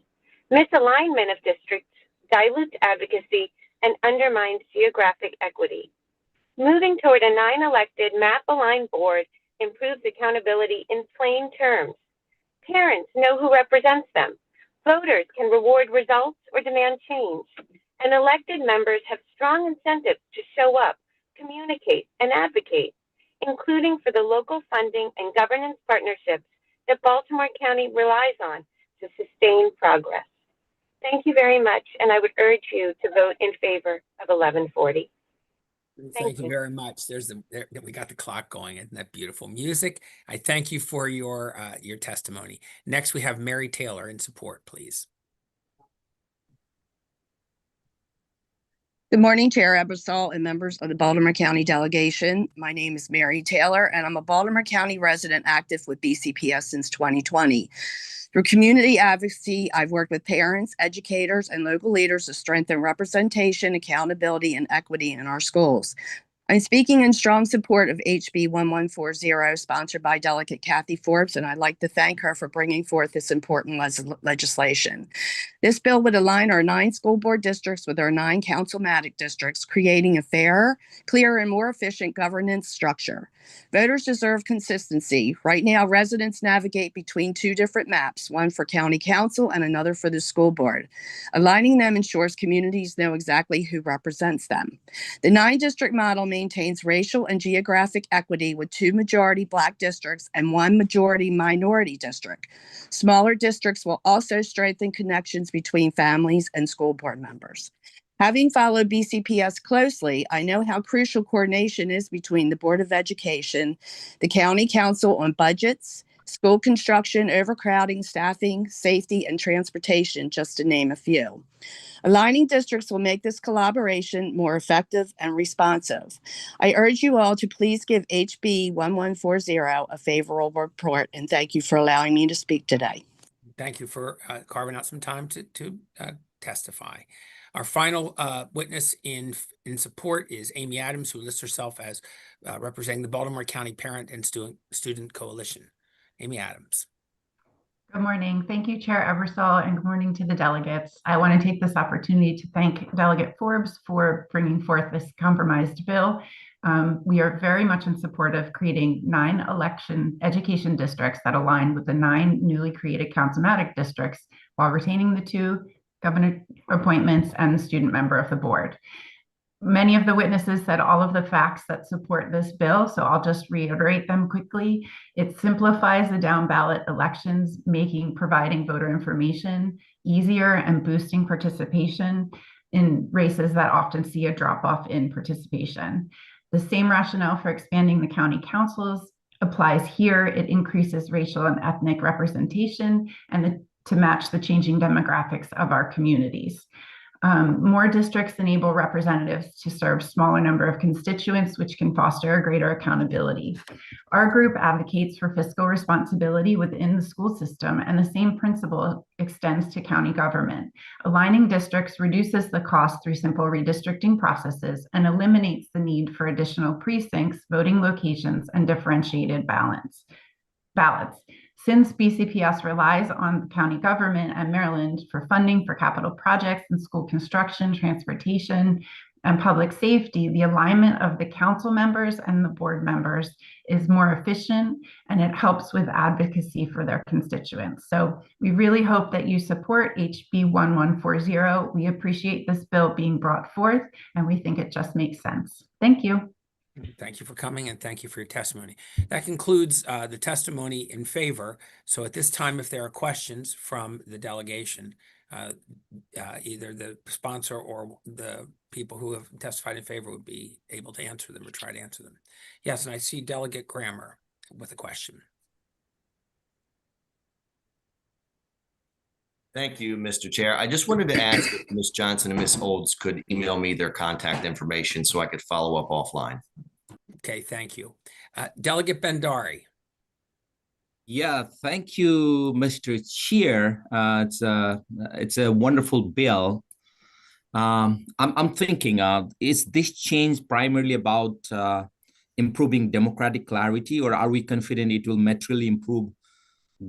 Misalignment of districts dilutes advocacy and undermines geographic equity. Moving toward a 9-elected, map-aligned board improves accountability in plain terms. Parents know who represents them. Voters can reward results or demand change. And elected members have strong incentives to show up, communicate, and advocate, including for the local funding and governance partnerships that Baltimore County relies on to sustain progress. Thank you very much, and I would urge you to vote in favor of 1140. Thank you very much. We got the clock going. Isn't that beautiful music? I thank you for your testimony. Next, we have Mary Taylor in support, please. Good morning, Chair Ebersol and members of the Baltimore County delegation. My name is Mary Taylor, and I'm a Baltimore County resident active with BCPS since 2020. Through community advocacy, I've worked with parents, educators, and local leaders to strengthen representation, accountability, and equity in our schools. I'm speaking in strong support of HB 1140, sponsored by Delegate Kathy Forbes, and I'd like to thank her for bringing forth this important legislation. This bill would align our 9 school board districts with our 9 councilmatic districts, creating a fairer, clearer, and more efficient governance structure. Voters deserve consistency. Right now, residents navigate between 2 different maps, one for county council and another for the school board. Aligning them ensures communities know exactly who represents them. The 9-district model maintains racial and geographic equity with 2 majority Black districts and 1 majority minority district. Smaller districts will also strengthen connections between families and school board members. Having followed BCPS closely, I know how crucial coordination is between the Board of Education, the County Council on budgets, school construction, overcrowding, staffing, safety, and transportation, just to name a few. Aligning districts will make this collaboration more effective and responsive. I urge you all to please give HB 1140 a favorable report, and thank you for allowing me to speak today. Thank you for carving out some time to testify. Our final witness in support is Amy Adams, who lists herself as representing the Baltimore County Parent and Student Coalition. Amy Adams. Good morning. Thank you, Chair Ebersol, and good morning to the delegates. I want to take this opportunity to thank Delegate Forbes for bringing forth this compromised bill. We are very much in support of creating 9 education districts that align with the 9 newly created councilmatic districts while retaining the 2 governor appointments and the student member of the board. Many of the witnesses said all of the facts that support this bill, so I'll just reiterate them quickly. It simplifies the down ballot elections, providing voter information easier and boosting participation in races that often see a drop off in participation. The same rationale for expanding the county councils applies here. It increases racial and ethnic representation and to match the changing demographics of our communities. More districts enable representatives to serve smaller number of constituents, which can foster a greater accountability. Our group advocates for fiscal responsibility within the school system, and the same principle extends to county government. Aligning districts reduces the cost through simple redistricting processes and eliminates the need for additional precincts, voting locations, and differentiated ballots. Since BCPS relies on the county government and Maryland for funding for capital projects and school construction, transportation, and public safety, the alignment of the council members and the board members is more efficient, and it helps with advocacy for their constituents. So we really hope that you support HB 1140. We appreciate this bill being brought forth, and we think it just makes sense. Thank you. Thank you for coming, and thank you for your testimony. That concludes the testimony in favor. So at this time, if there are questions from the delegation, either the sponsor or the people who have testified in favor would be able to answer them or try to answer them. Yes, and I see Delegate Grammer with a question. Thank you, Mr. Chair. I just wanted to ask if Ms. Johnson and Ms. Olds could email me their contact information so I could follow up offline. Okay, thank you. Delegate Bhandari. Yeah, thank you, Mr. Chair. It's a wonderful bill. I'm thinking, is this change primarily about improving democratic clarity, or are we confident it will materially improve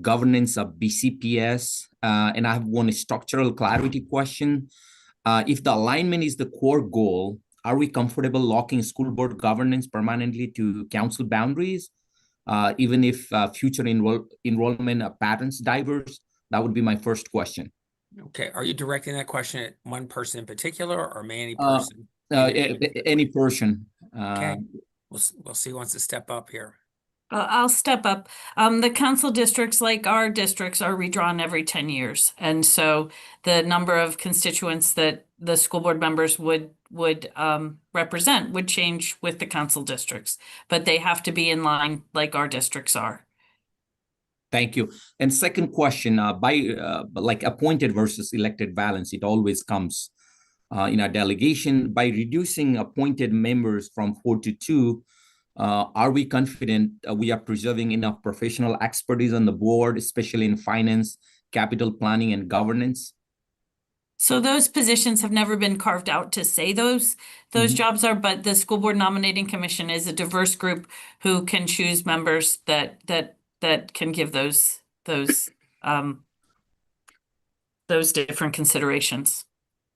governance of BCPS? And I have one structural clarity question. If the alignment is the core goal, are we comfortable locking school board governance permanently to council boundaries, even if future enrollment patterns diverse? That would be my first question. Okay, are you directing that question at one person in particular, or may any person? Any person. Okay, we'll see who wants to step up here. I'll step up. The council districts, like our districts, are redrawn every 10 years. And so the number of constituents that the school board members would represent would change with the council districts, but they have to be in line like our districts are. Thank you. And second question, like appointed versus elected balance, it always comes in our delegation. By reducing appointed members from 4 to 2, are we confident we are preserving enough professional expertise on the board, especially in finance, capital planning, and governance? So those positions have never been carved out to say those jobs are, but the school board nominating commission is a diverse group who can choose members that can give those different considerations.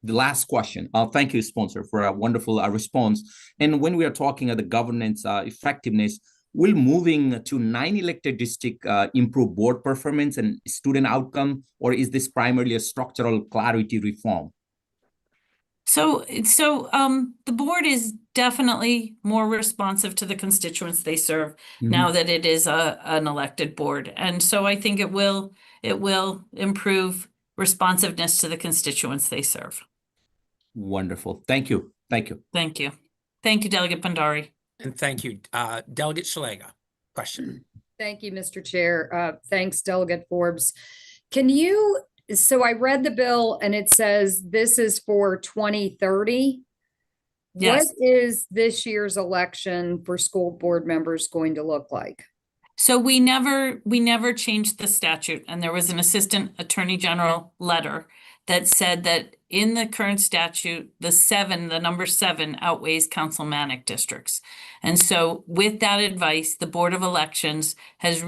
The last question. Thank you, sponsor, for a wonderful response. And when we are talking of the governance effectiveness, will moving to 9 elected district improve board performance and student outcome, or is this primarily a structural clarity reform? So the board is definitely more responsive to the constituents they serve now that it is an elected board. And so I think it will improve responsiveness to the constituents they serve. Wonderful. Thank you. Thank you. Thank you. Thank you, Delegate Bandari. And thank you, Delegate Shalega. Question. Thank you, Mr. Chair. Thanks, Delegate Forbes. So I read the bill and it says this is for 2030. Yes. What is this year's election for school board members going to look like? So we never changed the statute, and there was an assistant attorney general letter that said that in the current statute, the number 7 outweighs councilmanic districts. And so with that advice, the Board of Elections has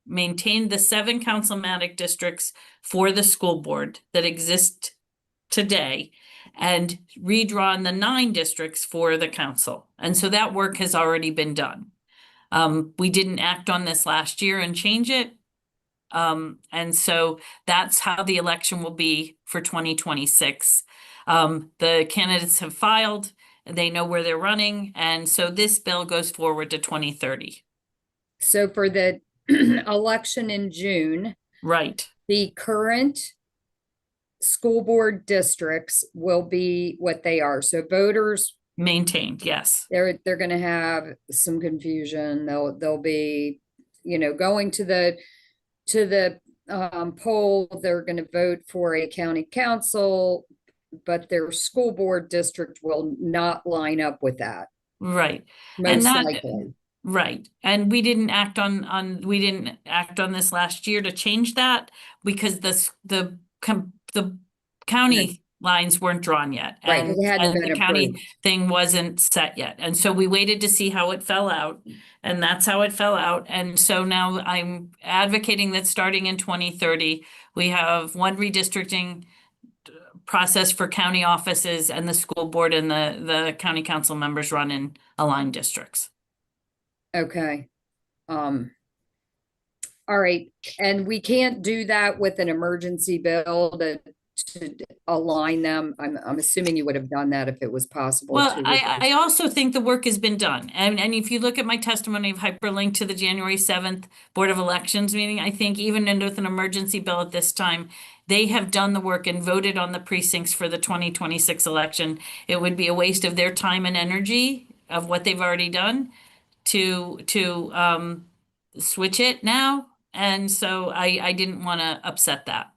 maintained the 7 councilmanic districts for the school board that exist today and redrawn the 9 districts for the council. And so that work has already been done. We didn't act on this last year and change it. And so that's how the election will be for 2026. The candidates have filed, they know where they're running, and so this bill goes forward to 2030. So for the election in June, right, the current school board districts will be what they are. So voters maintained, yes. They're going to have some confusion. They'll be, going to the poll. They're going to vote for a county council, but their school board district will not line up with that. Right. Most likely. Right. And we didn't act on this last year to change that because the county lines weren't drawn yet. Right. And the county thing wasn't set yet. And so we waited to see how it fell out, and that's how it fell out. And so now I'm advocating that starting in 2030, we have one redistricting process for county offices, and the school board and the county council members run in aligned districts. Okay. All right. And we can't do that with an emergency bill to align them. I'm assuming you would have done that if it was possible. Well, I also think the work has been done. And if you look at my testimony of hyperlink to the January 7th Board of Elections meeting, I think even with an emergency bill at this time, they have done the work and voted on the precincts for the 2026 election. It would be a waste of their time and energy of what they've already done to switch it now. And so I didn't want to upset that.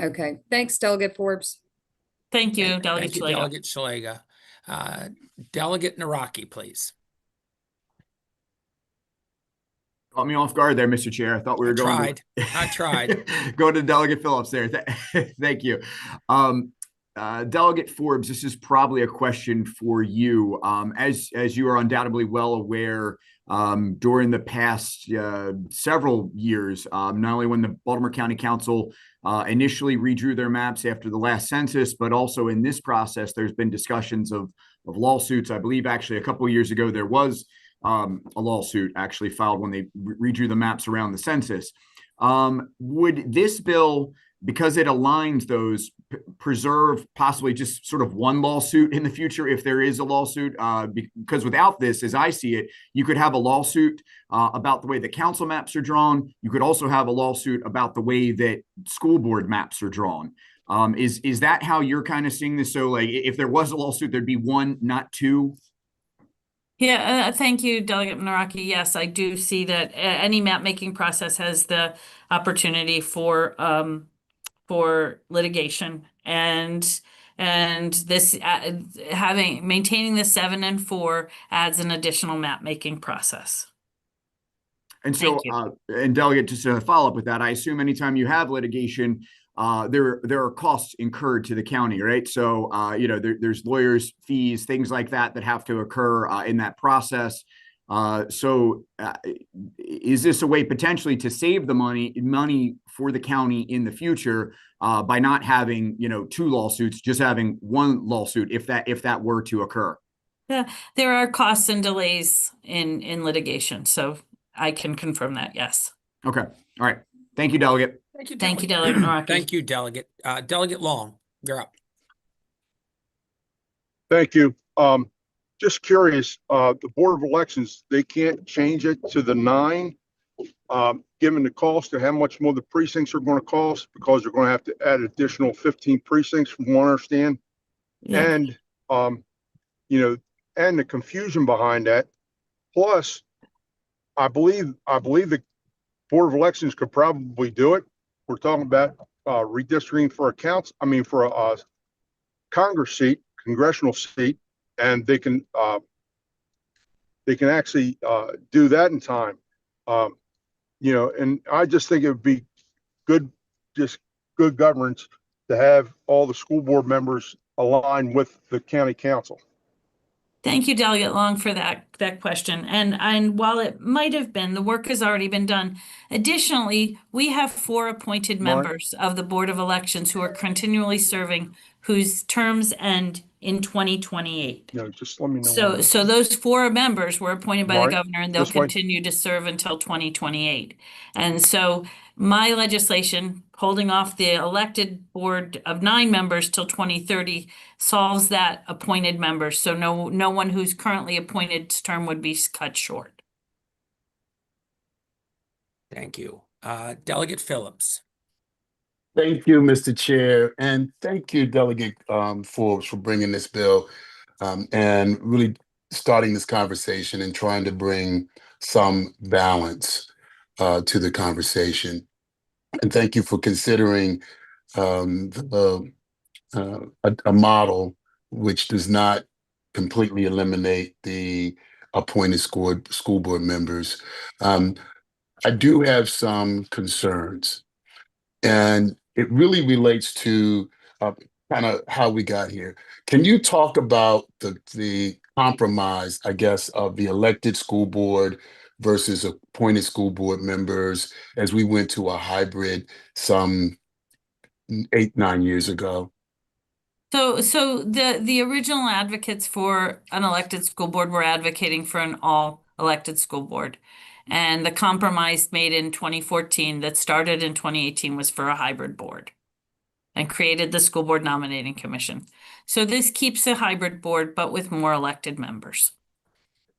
Okay. Thanks, Delegate Forbes. Thank you, Thank Delegate you, Shalega. Delegate Shalega. Delegate Naraki, please. Caught me off guard there, Mr. Chair. I thought we were I tried. Go to Delegate Phillips there. Thank you. Delegate Forbes, this is probably a question for you. As you are undoubtedly well aware, during the past several years, not only when the Baltimore County Council initially redrew their maps after the last census, but also in this process, there's been discussions of lawsuits. I believe actually a couple of years ago, there was a lawsuit actually filed when they redrew the maps around the census. Would this bill, because it aligns those, preserve possibly just sort of one lawsuit in the future if there is a lawsuit? Because without this, as I see it, you could have a lawsuit about the way the council maps are drawn. You could also have a lawsuit about the way that school board maps are drawn. Is that how you're kind of seeing this? So like if there was a lawsuit, there'd be one, not two? Yeah, thank you, Delegate Naraki. Yes, I do see that any map making process has the opportunity for litigation, and this maintaining the 7 and 4 adds an additional map making process. And so, and Delegate, just to follow up with that, I assume anytime you have litigation, there are costs incurred to the county, right? So, you know, there's lawyers' fees, things like that that have to occur in that process. So, is this a way potentially to save the money for the county in the future by not having, you know, 2 lawsuits, just having 1 lawsuit if that were to occur? Yeah, there are costs and delays in litigation, so I can confirm that. Yes. Okay. All right. Thank you, Delegate. Thank you, Delegate Naraki. Thank you, Delegate. Delegate Long, you're up. Thank you. Just curious, the Board of Elections, they can't change it to the 9, given the cost of how much more the precincts are going to cost, because they're going to have to add additional 15 precincts from what I understand. Yeah. And, you know, and the confusion behind that. Plus, I believe the Board of Elections could probably do it. We're talking about redistricting for for a Congress seat, congressional seat, and they can actually do that in time. You know, and I just think it would be good governance to have all the school board members align with the county council. Thank you, Delegate Long, for that question. And while it might have been, the work has already been done. Additionally, we have 4 appointed members of the Board of Elections who are continually serving, whose terms end in 2028. No, just let me know. So those 4 members were appointed by the Mark, governor, and they'll this way. continue to serve until 2028. And so my legislation holding off the elected board of 9 members till 2030 solves that appointed members. So no one who's currently appointed's term would be cut short. Thank you. Delegate Phillips. Thank you, Mr. Chair, and thank you, Delegate Forbes, for bringing this bill and really starting this conversation and trying to bring some balance to the conversation. And thank you for considering a model which does not completely eliminate the appointed school board members. I do have some concerns, and it really relates to kind of how we got here. Can you talk about the compromise, I guess, of the elected school board versus appointed school board members as we went to a hybrid some 8-9 years ago? So the original advocates for an elected school board were advocating for an all elected school board. And the compromise made in 2014 that started in 2018 was for a hybrid board and created the school board nominating commission. So this keeps a hybrid board, but with more elected members.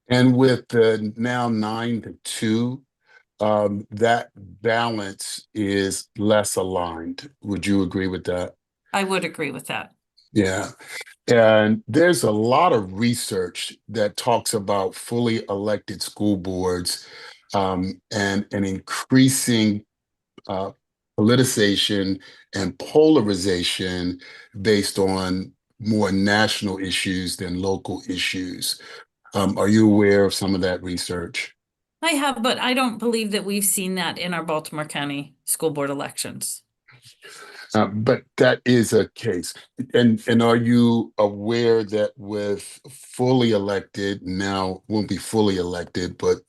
And with the now 9-2, that balance is less aligned. Would you agree with that? I would agree with that. Yeah. And there's a lot of research that talks about fully elected school boards and an increasing politicization and polarization based on more national issues than local issues. Are you aware of some of that research? I have, but I don't believe that we've seen that in our Baltimore County school board elections. But that is a case. And are you aware that with fully elected, now won't be fully elected, but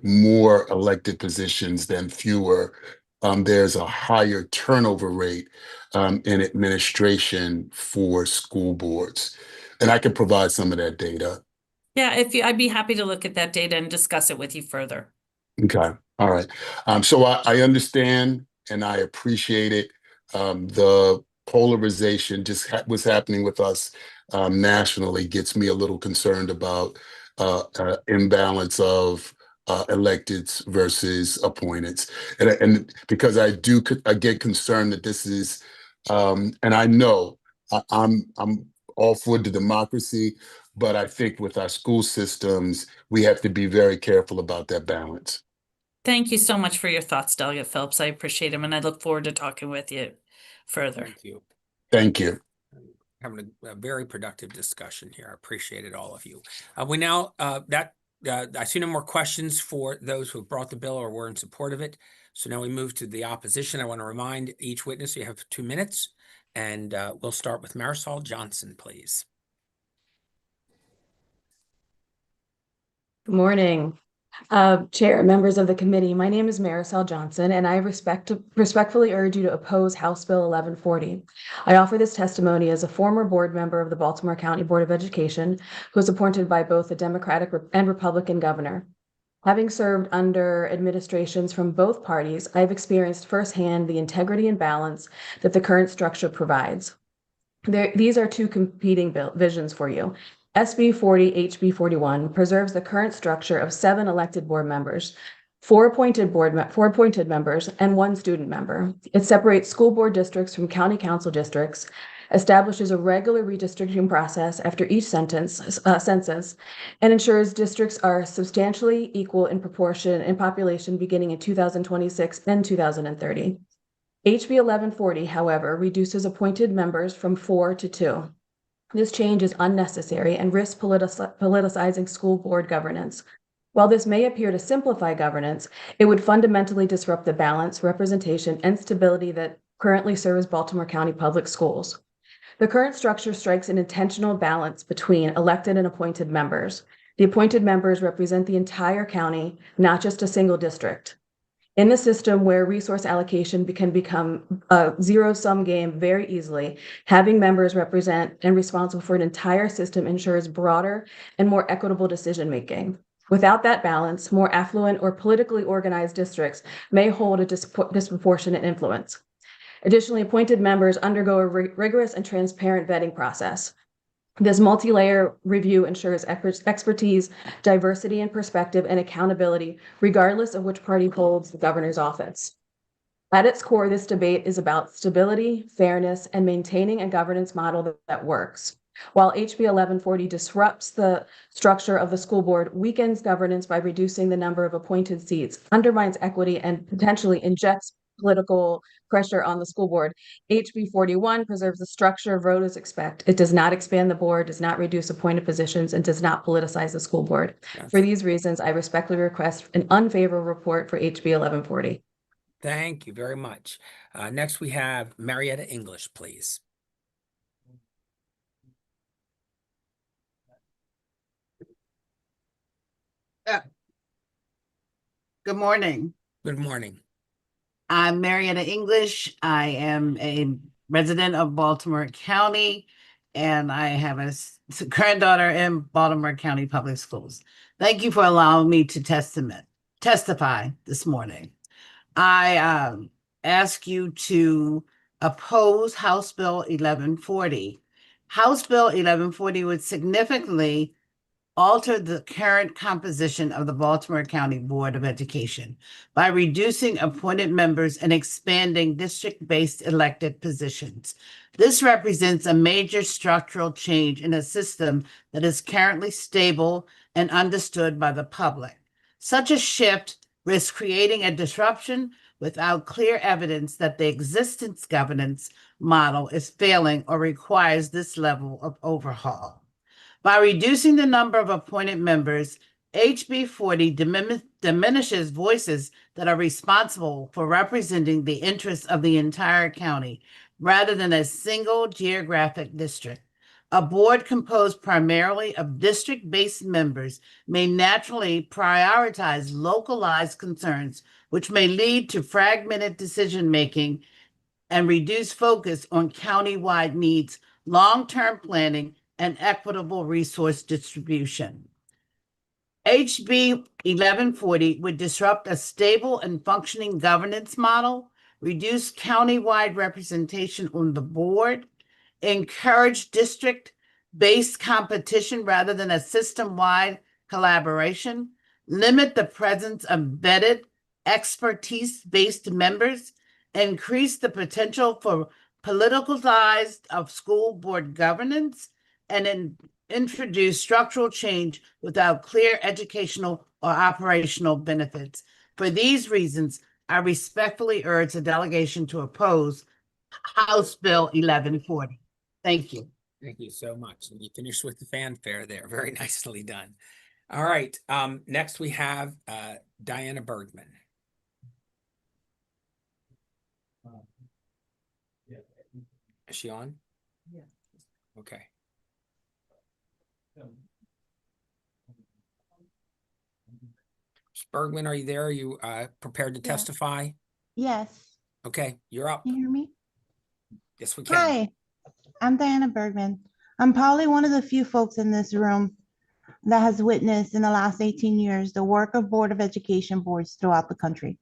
more elected positions than fewer, there's a higher turnover rate in administration for school boards. And I can provide some of that data. Yeah, I'd be happy to look at that data and discuss it with you further. Okay. All right. So I understand and I appreciate it. The polarization just what's happening with us nationally gets me a little concerned about imbalance of electeds versus appointeds. And because I get concerned that this is, and I know I'm all for the democracy, but I think with our school systems, we have to be very careful about that balance. Thank you so much for your thoughts, Delegate Phelps. I appreciate them, and I look forward to talking with you further. Thank you. Thank you. Having a very productive discussion here. I appreciate it, all of you. We now, I see no more questions for those who have brought the bill or were in support of it. So now we move to the opposition. I want to remind each witness you have 2 minutes, and we'll start with Marisol Johnson, please. Good morning, Chair and members of the committee. My name is Marisol Johnson, and I respectfully urge you to oppose House Bill 1140. I offer this testimony as a former board member of the Baltimore County Board of Education, who was appointed by both a Democratic and Republican governor. Having served under administrations from both parties, I have experienced firsthand the integrity and balance that the current structure provides. These are 2 competing visions for you. SB 40, HB 41 preserves the current structure of 7 elected board members, 4 appointed members, and 1 student member. It separates school board districts from county council districts, establishes a regular redistricting process after each census, and ensures districts are substantially equal in proportion in population beginning in 2026 and 2030. HB 1140, however, reduces appointed members from 4 to 2. This change is unnecessary and risks politicizing school board governance. While this may appear to simplify governance, it would fundamentally disrupt the balance, representation, and stability that currently serves Baltimore County Public Schools. The current structure strikes an intentional balance between elected and appointed members. The appointed members represent the entire county, not just a single district. In a system where resource allocation can become a zero-sum game very easily, having members represent and responsible for an entire system ensures broader and more equitable decision-making. Without that balance, more affluent or politically organized districts may hold a disproportionate influence. Additionally, appointed members undergo a rigorous and transparent vetting process. This multi-layer review ensures expertise, diversity and perspective, and accountability, regardless of which party holds the governor's office. At its core, this debate is about stability, fairness, and maintaining a governance model that works. While HB 1140 disrupts the structure of the school board, weakens governance by reducing the number of appointed seats, undermines equity, and potentially injects political pressure on the school board, HB 41 preserves the structure voters expect. It does not expand the board, does not reduce appointed positions, and does not politicize the school board. Yes. For these reasons, I respectfully request an unfavorable report for HB 1140. Thank you very much. Next, we have Marietta English, please. Good morning. Good morning. I'm Marietta English. I am a resident of Baltimore County, and I have a granddaughter in Baltimore County Public Schools. Thank you for allowing me to testify this morning. I ask you to oppose House Bill 1140. House Bill 1140 would significantly alter the current composition of the Baltimore County Board of Education by reducing appointed members and expanding district-based elected positions. This represents a major structural change in a system that is currently stable and understood by the public. Such a shift risks creating a disruption without clear evidence that the existing governance model is failing or requires this level of overhaul. By reducing the number of appointed members, HB 40 diminishes voices that are responsible for representing the interests of the entire county. rather than a single geographic district. A board composed primarily of district-based members may naturally prioritize localized concerns, which may lead to fragmented decision-making and reduce focus on county-wide needs, long-term planning, and equitable resource distribution. HB 1140 would disrupt a stable and functioning governance model, reduce county-wide representation on the board, encourage district-based competition rather than a system-wide collaboration, limit the presence of vetted, expertise-based members, increase the potential for politicalized of school board governance, and introduce structural change without clear educational or operational benefits. For these reasons, I respectfully urge the delegation to oppose House Bill 1140. Thank you. Thank you so much. And you finished with the fanfare there. Very nicely done. All right. Next we have Diana Bergman. Is she on? Yeah. Okay. Ms. Bergman, are you there? Are you prepared to testify? Yes. Okay, you're up. Can you hear me? Yes, we can. Hi, I'm Diana Bergman. I'm probably one of the few folks in this room that has witnessed in the last 18 years the work of Board of Education boards throughout the country.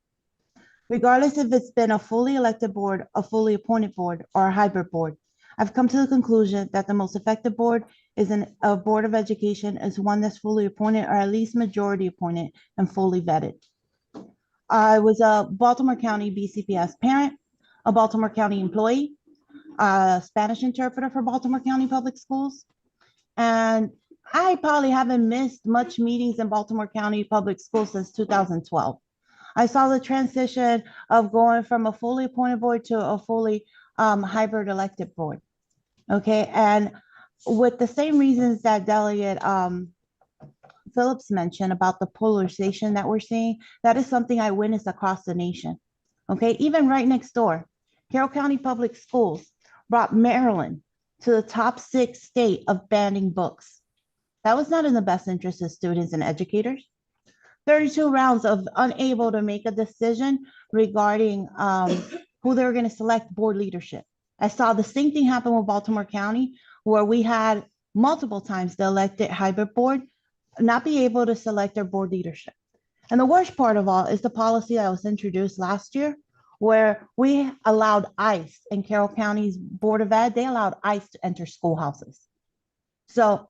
Regardless if it's been a fully elected board, a fully appointed board, or a hybrid board, I've come to the conclusion that the most effective board is a Board of Education is one that's fully appointed or at least majority appointed and fully vetted. I was a Baltimore County BCPS parent, a Baltimore County employee, a Spanish interpreter for Baltimore County Public Schools, and I probably haven't missed much meetings in Baltimore County Public Schools since 2012. I saw the transition of going from a fully appointed board to a fully hybrid elected board. Okay, and with the same reasons that Delegate Phillips mentioned about the polarization that we're seeing, that is something I witnessed across the nation. Okay, even right next door, Carroll County Public Schools brought Maryland to the top 6 state of banning books. That was not in the best interest of students and educators. 32 rounds of unable to make a decision regarding who they were going to select board leadership. I saw the same thing happen with Baltimore County, where we had multiple times the elected hybrid board not be able to select their board leadership. And the worst part of all is the policy that was introduced last year, where we allowed ICE in Carroll County's Board of Ed, they allowed ICE to enter schoolhouses. So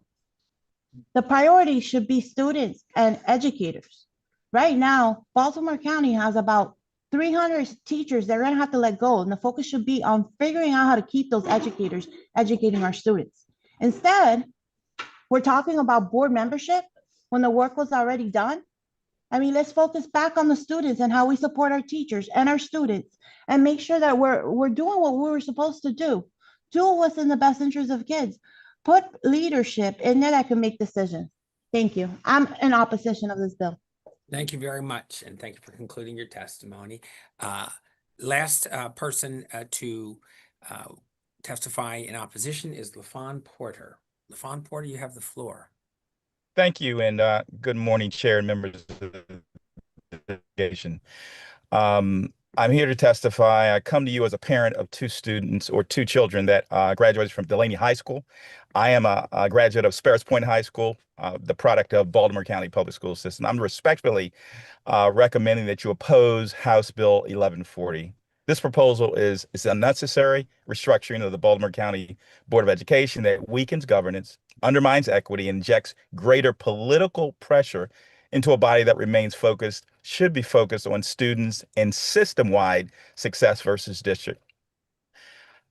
the priority should be students and educators. Right now, Baltimore County has about 300 teachers they're going to have to let go, and the focus should be on figuring out how to keep those educators educating our students. Instead, we're talking about board membership when the work was already done. I mean, let's focus back on the students and how we support our teachers and our students and make sure that we're doing what we were supposed to do. Do what's in the best interest of kids. Put leadership in there that can make decisions. Thank you. I'm in opposition of this bill. Thank you very much, and thank you for concluding your testimony. Last person to testify in opposition is LaFawn Porter. LaFawn Porter, you have the floor. Thank you, and good morning, Chair and members of the delegation. I'm here to testify. I come to you as a parent of 2 students or 2 children that graduated from Delaney High School. I am a graduate of Sparrows Point High School, the product of Baltimore County Public School System. I'm respectfully recommending that you oppose House Bill 1140. This proposal is unnecessary restructuring of the Baltimore County Board of Education that weakens governance, undermines equity, and injects greater political pressure into a body that should be focused on students and system-wide success versus district.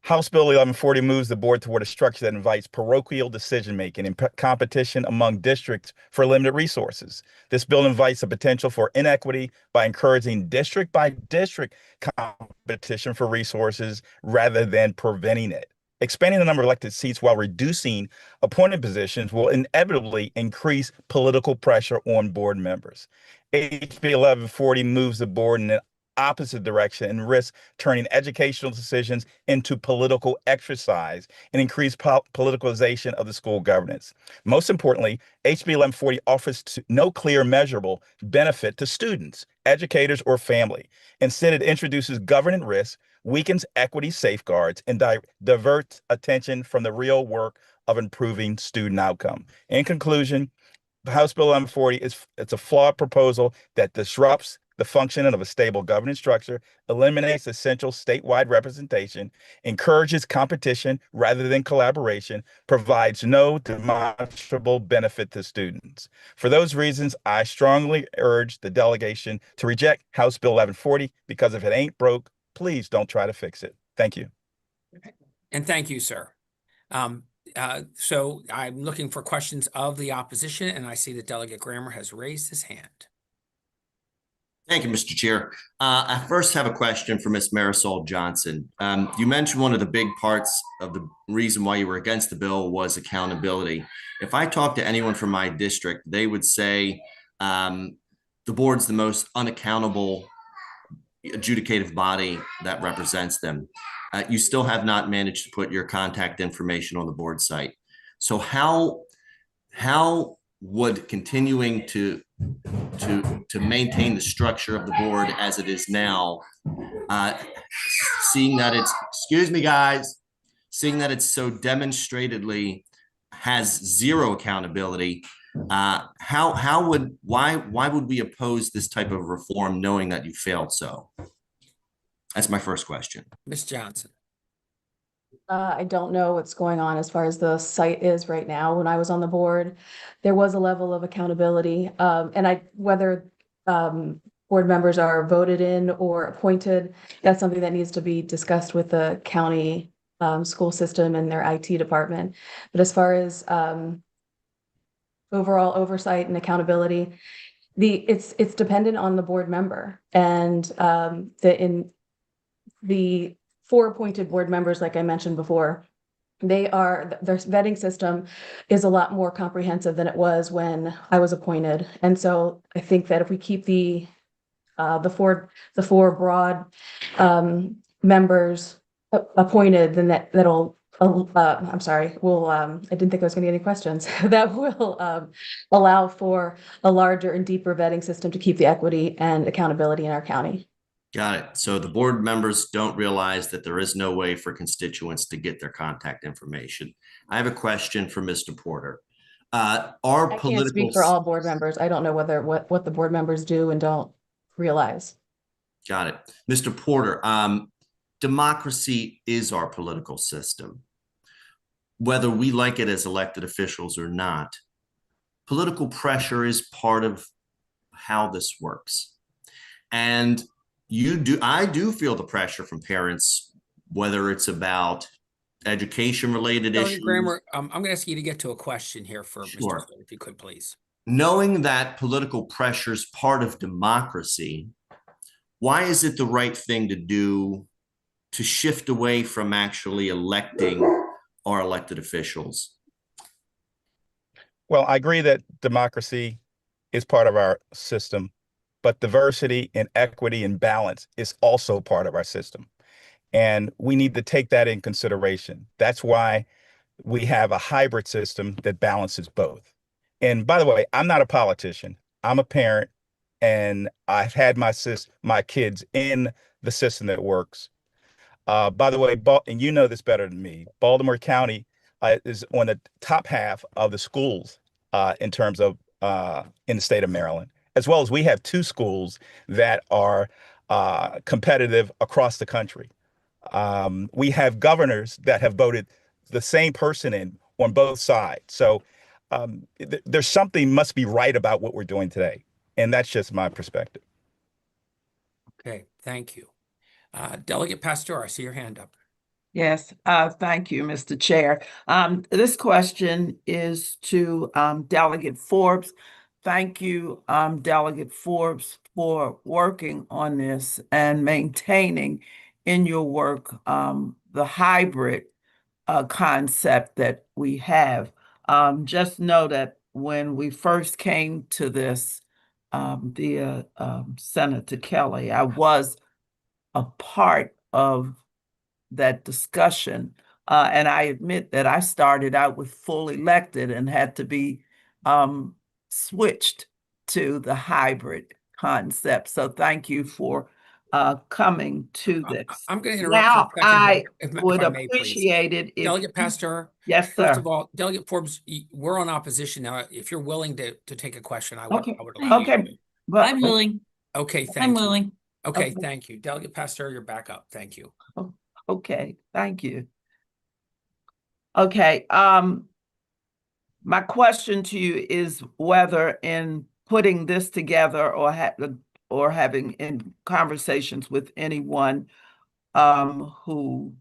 House Bill 1140 moves the board toward a structure that invites parochial decision-making and competition among districts for limited resources. This bill invites the potential for inequity by encouraging district-by-district competition for resources rather than preventing it. Expanding the number of elected seats while reducing appointed positions will inevitably increase political pressure on board members. HB 1140 moves the board in an opposite direction and risk turning educational decisions into political exercise and increased politicalization of the school governance. Most importantly, HB 1140 offers no clear measurable benefit to students, educators, or family. Instead, it introduces governance risk, weakens equity safeguards, and diverts attention from the real work of improving student outcome. In conclusion, House Bill 1140 it's a flawed proposal that disrupts the functioning of a stable governance structure, eliminates essential statewide representation, encourages competition rather than collaboration, provides no demonstrable benefit to students. For those reasons, I strongly urge the delegation to reject House Bill 1140 because if it ain't broke, please don't try to fix it. Thank you. And thank you, sir. So I'm looking for questions of the opposition, and I see that Delegate Grammer has raised his hand. Thank you, Mr. Chair. I first have a question for Ms. Marisol Johnson. You mentioned one of the big parts of the reason why you were against the bill was accountability. If I talk to anyone from my district, they would say the board's the most unaccountable adjudicative body that represents them. You still have not managed to put your contact information on the board site. So how would continuing to maintain the structure of the board as it is now, seeing that it's, excuse me, guys, seeing that it's so demonstratedly has zero accountability, why would we oppose this type of reform knowing that you failed so? That's my first question. Ms. Johnson. I don't know what's going on as far as the site is right now. When I was on the board, there was a level of accountability. And whether board members are voted in or appointed, that's something that needs to be discussed with the county school system and their IT department. But as far as overall oversight and accountability, it's dependent on the board member. And the 4 appointed board members, like I mentioned before, their vetting system is a lot more comprehensive than it was when I was appointed. And so I think that if we keep the four broad members appointed, then that'll I'm sorry, I didn't think I was going to get any questions. That will allow for a larger and deeper vetting system to keep the equity and accountability in our county. Got it. So the board members don't realize that there is no way for constituents to get their contact information. I have a question for Mr. Porter. I can't speak for all board members. I don't know what the board members do and don't realize. Got it. Mr. Porter, democracy is our political system. Whether we like it as elected officials or not, political pressure is part of how this works. And I do feel the pressure from parents, whether it's about education related issues. Grammer, I'm going to ask you to get to a question here for Sure. Mr. Ford, if you could, please. Knowing that political pressure is part of democracy, why is it the right thing to do to shift away from actually electing our elected officials? Well, I agree that democracy is part of our system, but diversity and equity and balance is also part of our system. And we need to take that in consideration. That's why we have a hybrid system that balances both. And by the way, I'm not a politician. I'm a parent, and I've had my kids in the system that works. By the way, and you know this better than me, Baltimore County is on the top half of the schools in terms of in the state of Maryland, as well as we have 2 schools that are competitive across the country. We have governors that have voted the same person in on both sides. So there's something must be right about what we're doing today. And that's just my perspective. Okay, thank you. Delegate Pastor, I see your hand up. Yes, thank you, Mr. Chair. This question is to Delegate Forbes. Thank you, Delegate Forbes, for working on this and maintaining in your work the hybrid concept that we have. Just know that when we first came to this via Senator Kelly, I was a part of that discussion. And I admit that I started out with full elected and had to be switched to the hybrid concept. So thank you for coming to this. I'm going to interrupt Now, for a second, I if would I may, please. appreciate it if Delegate Pastor. Yes, First sir. of all, Delegate Forbes, we're on opposition now. If you're willing to take a question, I would Okay. allow you Okay. to. But I'm willing. Okay, thank I'm you. willing. Okay, Okay. thank you. Delegate Pastor, you're back up. Thank you. Okay, thank you. Okay, my question to you is whether in putting this together or having in conversations with anyone who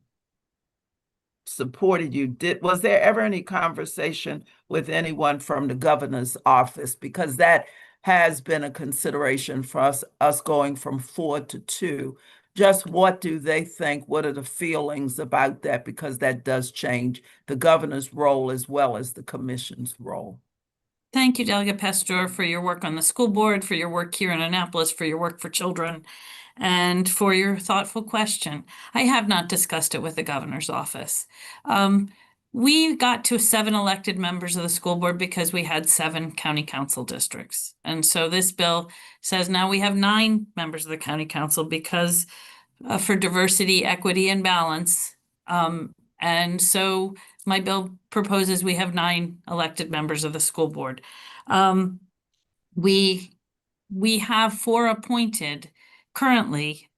supported you, was there ever any conversation with anyone from the governor's office? Because that has been a consideration for us going from 4 to 2. Just what do they think? What are the feelings about that? Because that does change the governor's role as well as the commission's role. Thank you, Delegate Pastor, for your work on the school board, for your work here in Annapolis, for your work for children, and for your thoughtful question. I have not discussed it with the governor's office. We got to 7 elected members of the school board because we had 7 county council districts. And so this bill says now we have 9 members of the county council because for diversity, equity, and balance. And so my bill proposes we have 9 elected members of the school board. We have 4 appointed currently,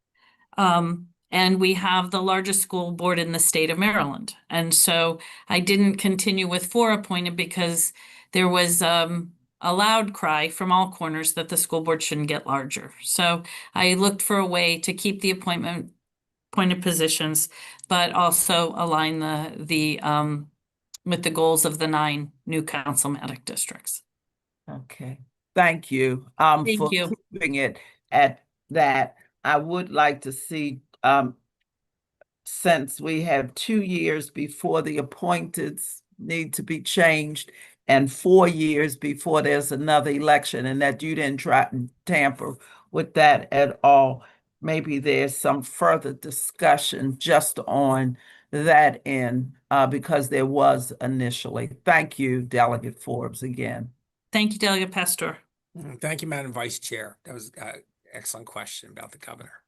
and we have the largest school board in the state of Maryland. And so I didn't continue with 4 appointed because there was a loud cry from all corners that the school board shouldn't get larger. So I looked for a way to keep the appointed positions, but also align the with the goals of the 9 new councilmatic districts. Okay, thank you. Thank For you. keeping it at that. I would like to see, since we have 2 years before the appointeds need to be changed and 4 years before there's another election, and that you didn't try to tamper with that at all. Maybe there's some further discussion just on that end, because there was initially. Thank you, Delegate Forbes, again. Thank you, Delegate Pastor. Thank you, Madam Vice Chair. That was an excellent question about the governor.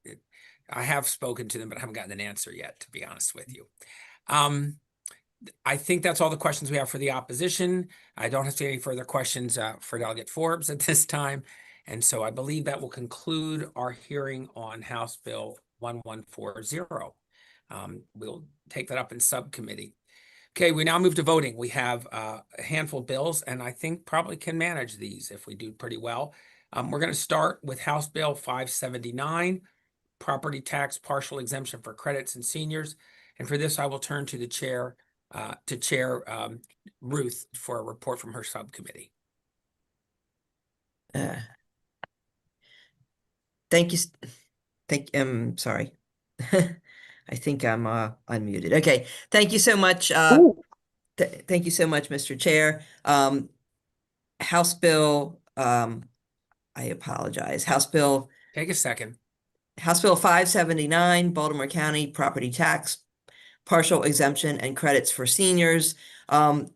I have spoken to them, but I haven't gotten an answer yet, to be honest with you. I think that's all the questions we have for the opposition. I don't have any further questions for Delegate Forbes at this time. And so I believe that will conclude our hearing on House Bill 1140. We'll take that up in subcommittee. Okay, we now move to voting. We have a handful of bills, and I think probably can manage these if we do pretty well. We're going to start with House Bill 579, property tax partial exemption for credits and seniors. And for this, I will turn to the chair, Ruth, for a report from her subcommittee. Thank you. Sorry. I think I'm unmuted. Okay. Thank you so much. Thank you so much, Mr. Chair. House Bill, I apologize. House Bill. Take a second. House Bill 579, Baltimore County property tax partial exemption and credits for seniors.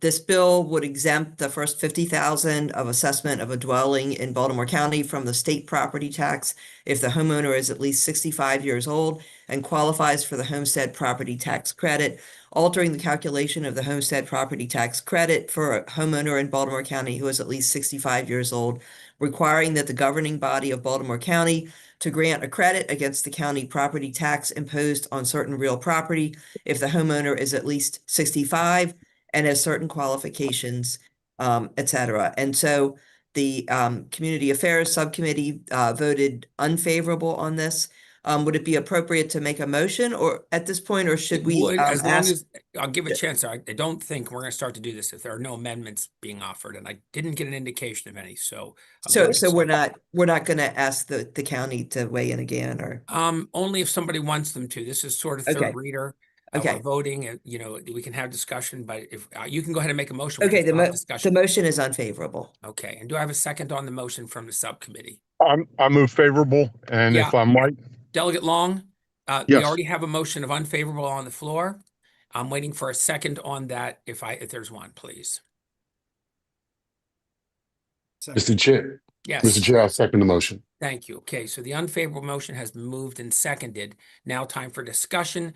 This bill would exempt the first $50,000 of assessment of a dwelling in Baltimore County from the state property tax if the homeowner is at least 65 years old and qualifies for the homestead property tax credit, altering the calculation of the homestead property tax credit for a homeowner in Baltimore County who is at least 65 years old, requiring that the governing body of Baltimore County to grant a credit against the county property tax imposed on certain real property if the homeowner is at least 65 and has certain qualifications, et cetera. And so the Community Affairs Subcommittee voted unfavorable on this. Would it be appropriate to make a motion or at this point, or should we as long ask? as I'll give a chance. I don't think we're going to start to do this if there are no amendments being offered, and I didn't get an indication of any. So we're not going to ask the county to weigh in again, or only if somebody wants them to. This is sort of third reader. We're voting, and we can have discussion. But if you can go ahead and make a motion. Okay, the motion is unfavorable. Okay, and do I have a second on the motion from the subcommittee? I move favorable, and if I might. Delegate Long. We Yes. already have a motion of unfavorable on the floor. I'm waiting for a second on that, if there's one, please. Mr. Chair. Yes. Mr. Chair, I second the motion. Thank you. Okay, so the unfavorable motion has been moved and seconded. Now time for discussion.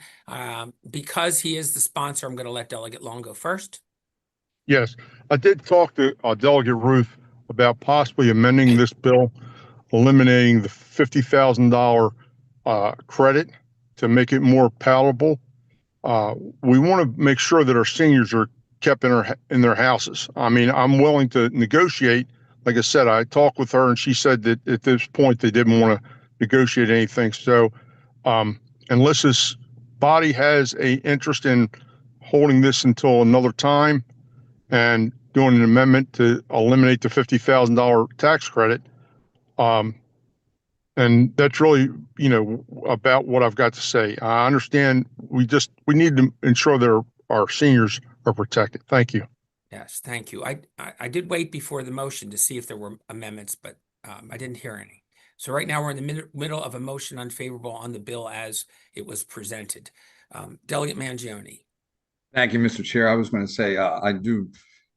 Because he is the sponsor, I'm going to let Delegate Long go first. Yes, I did talk to Delegate Ruth about possibly amending this bill, eliminating the $50,000 credit to make it more palatable. We want to make sure that our seniors are kept in their houses. I mean, I'm willing to negotiate. Like I said, I talked with her and she said that at this point they didn't want to negotiate anything. So unless this body has a interest in holding this until another time and doing an amendment to eliminate the $50,000 tax credit, and that's really, about what I've got to say. I understand we need to ensure that our seniors are protected. Thank you. Yes, thank you. I did wait before the motion to see if there were amendments, but I didn't hear any. So right now we're in the middle of a motion unfavorable on the bill as it was presented. Delegate Mangione. Thank you, Mr. Chair. I was going to say I do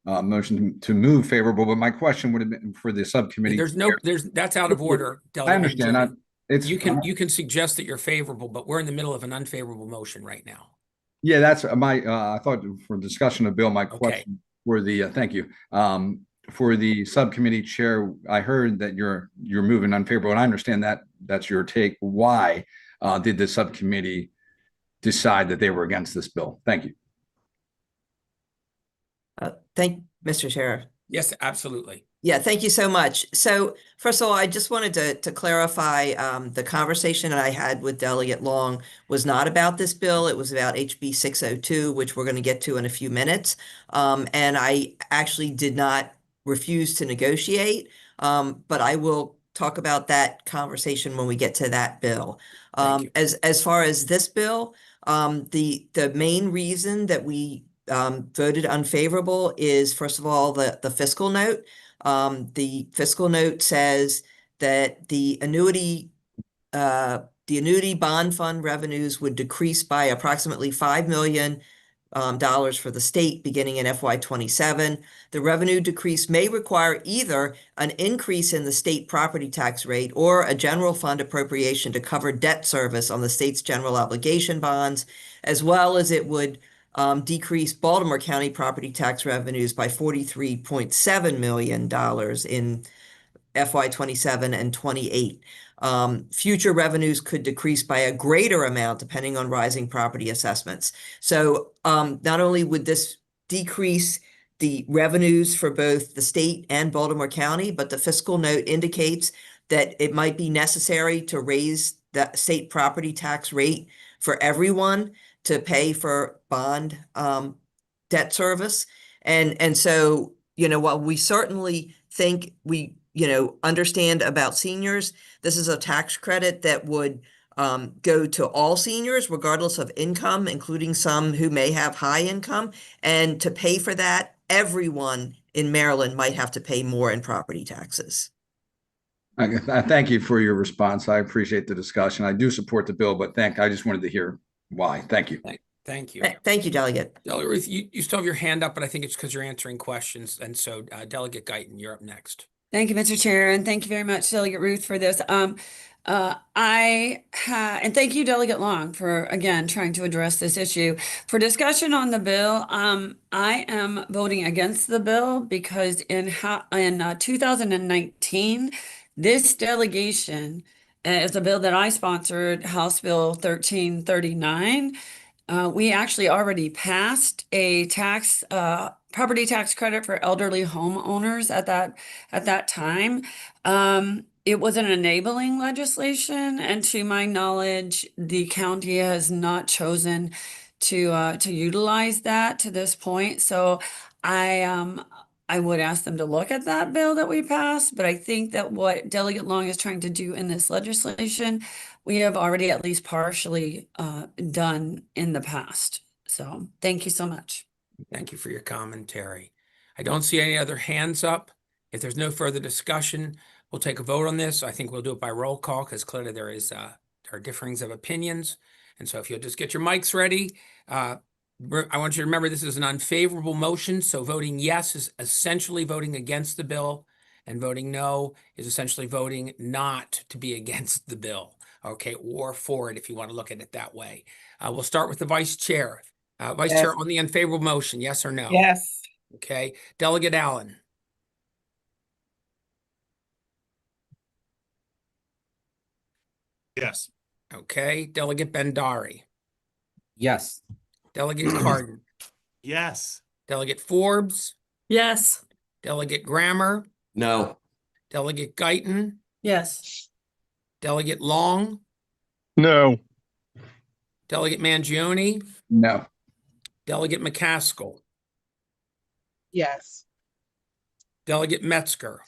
motion to move favorable, but my question would have been for the subcommittee. That's out of order. Delegate I understand. Mangione. You can suggest that you're favorable, but we're in the middle of an unfavorable motion right now. Yeah, that's my. I thought for discussion of bill, my question for the thank you for the subcommittee chair. I heard that you're moving unfavorable, and I understand that that's your take. Why did the subcommittee decide that they were against this bill? Thank you. Thank Mr. Chair. Yes, absolutely. Yeah, thank you so much. So first of all, I just wanted to clarify the conversation that I had with Delegate Long was not about this bill. It was about HB 602, which we're going to get to in a few minutes. And I actually did not refuse to negotiate, but I will talk about that conversation when we get to that bill. As far as this bill, the main reason that we voted unfavorable is, first of all, the fiscal note. The fiscal note says that the annuity bond fund revenues would decrease by approximately $5 million for the state beginning in FY 27. The revenue decrease may require either an increase in the state property tax rate or a general fund appropriation to cover debt service on the state's general obligation bonds, as well as it would decrease Baltimore County property tax revenues by $43.7 million in FY 27 and 28. Future revenues could decrease by a greater amount depending on rising property assessments. So not only would this decrease the revenues for both the state and Baltimore County, but the fiscal note indicates that it might be necessary to raise the state property tax rate for everyone to pay for bond debt service. And so, while we certainly think we, understand about seniors, this is a tax credit that would go to all seniors, regardless of income, including some who may have high income. And to pay for that, everyone in Maryland might have to pay more in property taxes. I thank you for your response. I appreciate the discussion. I do support the bill, but I just wanted to hear why. Thank you. Thank you. Thank you, Delegate. Delegate Ruth, you still have your hand up, but I think it's because you're answering questions. And so Delegate Guyton, you're up next. Thank you, Mr. Chair, and thank you very much, Delegate Ruth, for this. And thank you, Delegate Long, for again trying to address this issue. For discussion on the bill, I am voting against the bill because in 2019, this delegation is a bill that I sponsored, House Bill 1339. We actually already passed a property tax credit for elderly homeowners at that time. It was an enabling legislation, and to my knowledge, the county has not chosen to utilize that to this point. So I would ask them to look at that bill that we passed, but I think that what Delegate Long is trying to do in this legislation, we have already at least partially done in the past. So thank you so much. Thank you for your commentary. I don't see any other hands up. If there's no further discussion, we'll take a vote on this. I think we'll do it by roll call because clearly there is There are differings of opinions. And so if you'll just get your mics ready, I want you to remember this is an unfavorable motion. So voting yes is essentially voting against the bill, and voting no is essentially voting not to be against the bill. Okay, or for it if you want to look at it that way. We'll start with the vice chair. Vice Yes. Chair, on the unfavorable motion, yes or no? Yes. Okay, Delegate Allen. Yes. Okay, Delegate Bendari. Yes. Delegate Carden. Yes. Delegate Forbes. Yes. Delegate Grammer. No. Delegate Guyton. Yes. Delegate Long. No. Delegate Mangione. No. Delegate McCaskill. Yes. Delegate Metzger.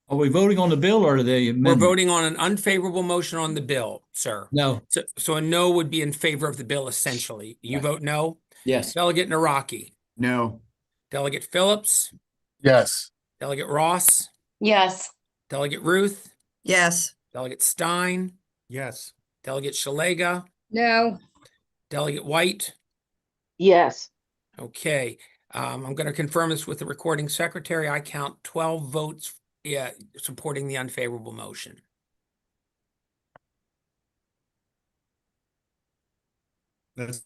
Are we voting on the bill or the We're amendment? voting on an unfavorable motion on the bill, sir. No. So a no would be in favor of the bill, essentially. You vote no? Yes. Delegate Naraki. No. Delegate Phillips. Yes. Delegate Ross. Yes. Delegate Ruth. Yes. Delegate Stein. Yes. Delegate Shalega. No. Delegate White. Yes. Okay. I'm going to confirm this with the recording secretary. I count 12 votes supporting the unfavorable motion. That's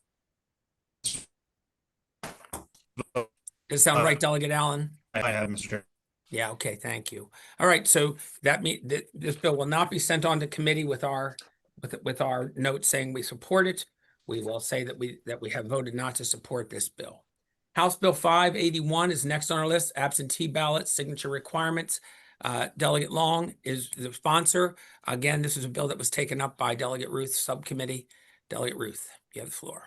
Does it sound right, Delegate Allen? I have, Mr. Chair. Yeah, okay, thank you. All right, so that means that this bill will not be sent on to committee with our note saying we support it. We will say that we have voted not to support this bill. House Bill 581 is next on our list, absentee ballot signature requirements. Delegate Long is the sponsor. Again, this is a bill that was taken up by Delegate Ruth's subcommittee. Delegate Ruth, you have the floor.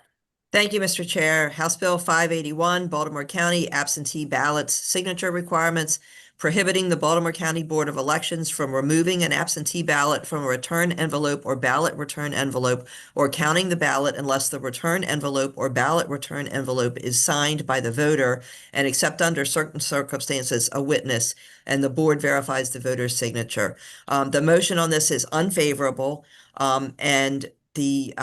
Thank you, Mr. Chair. House Bill 581, Baltimore County absentee ballots signature requirements, prohibiting the Baltimore County Board of Elections from removing an absentee ballot from a return envelope or ballot return envelope, or counting the ballot unless the return envelope or ballot return envelope is signed by the voter, and except under certain circumstances, a witness, and the board verifies the voter's signature. The motion on this is unfavorable, and the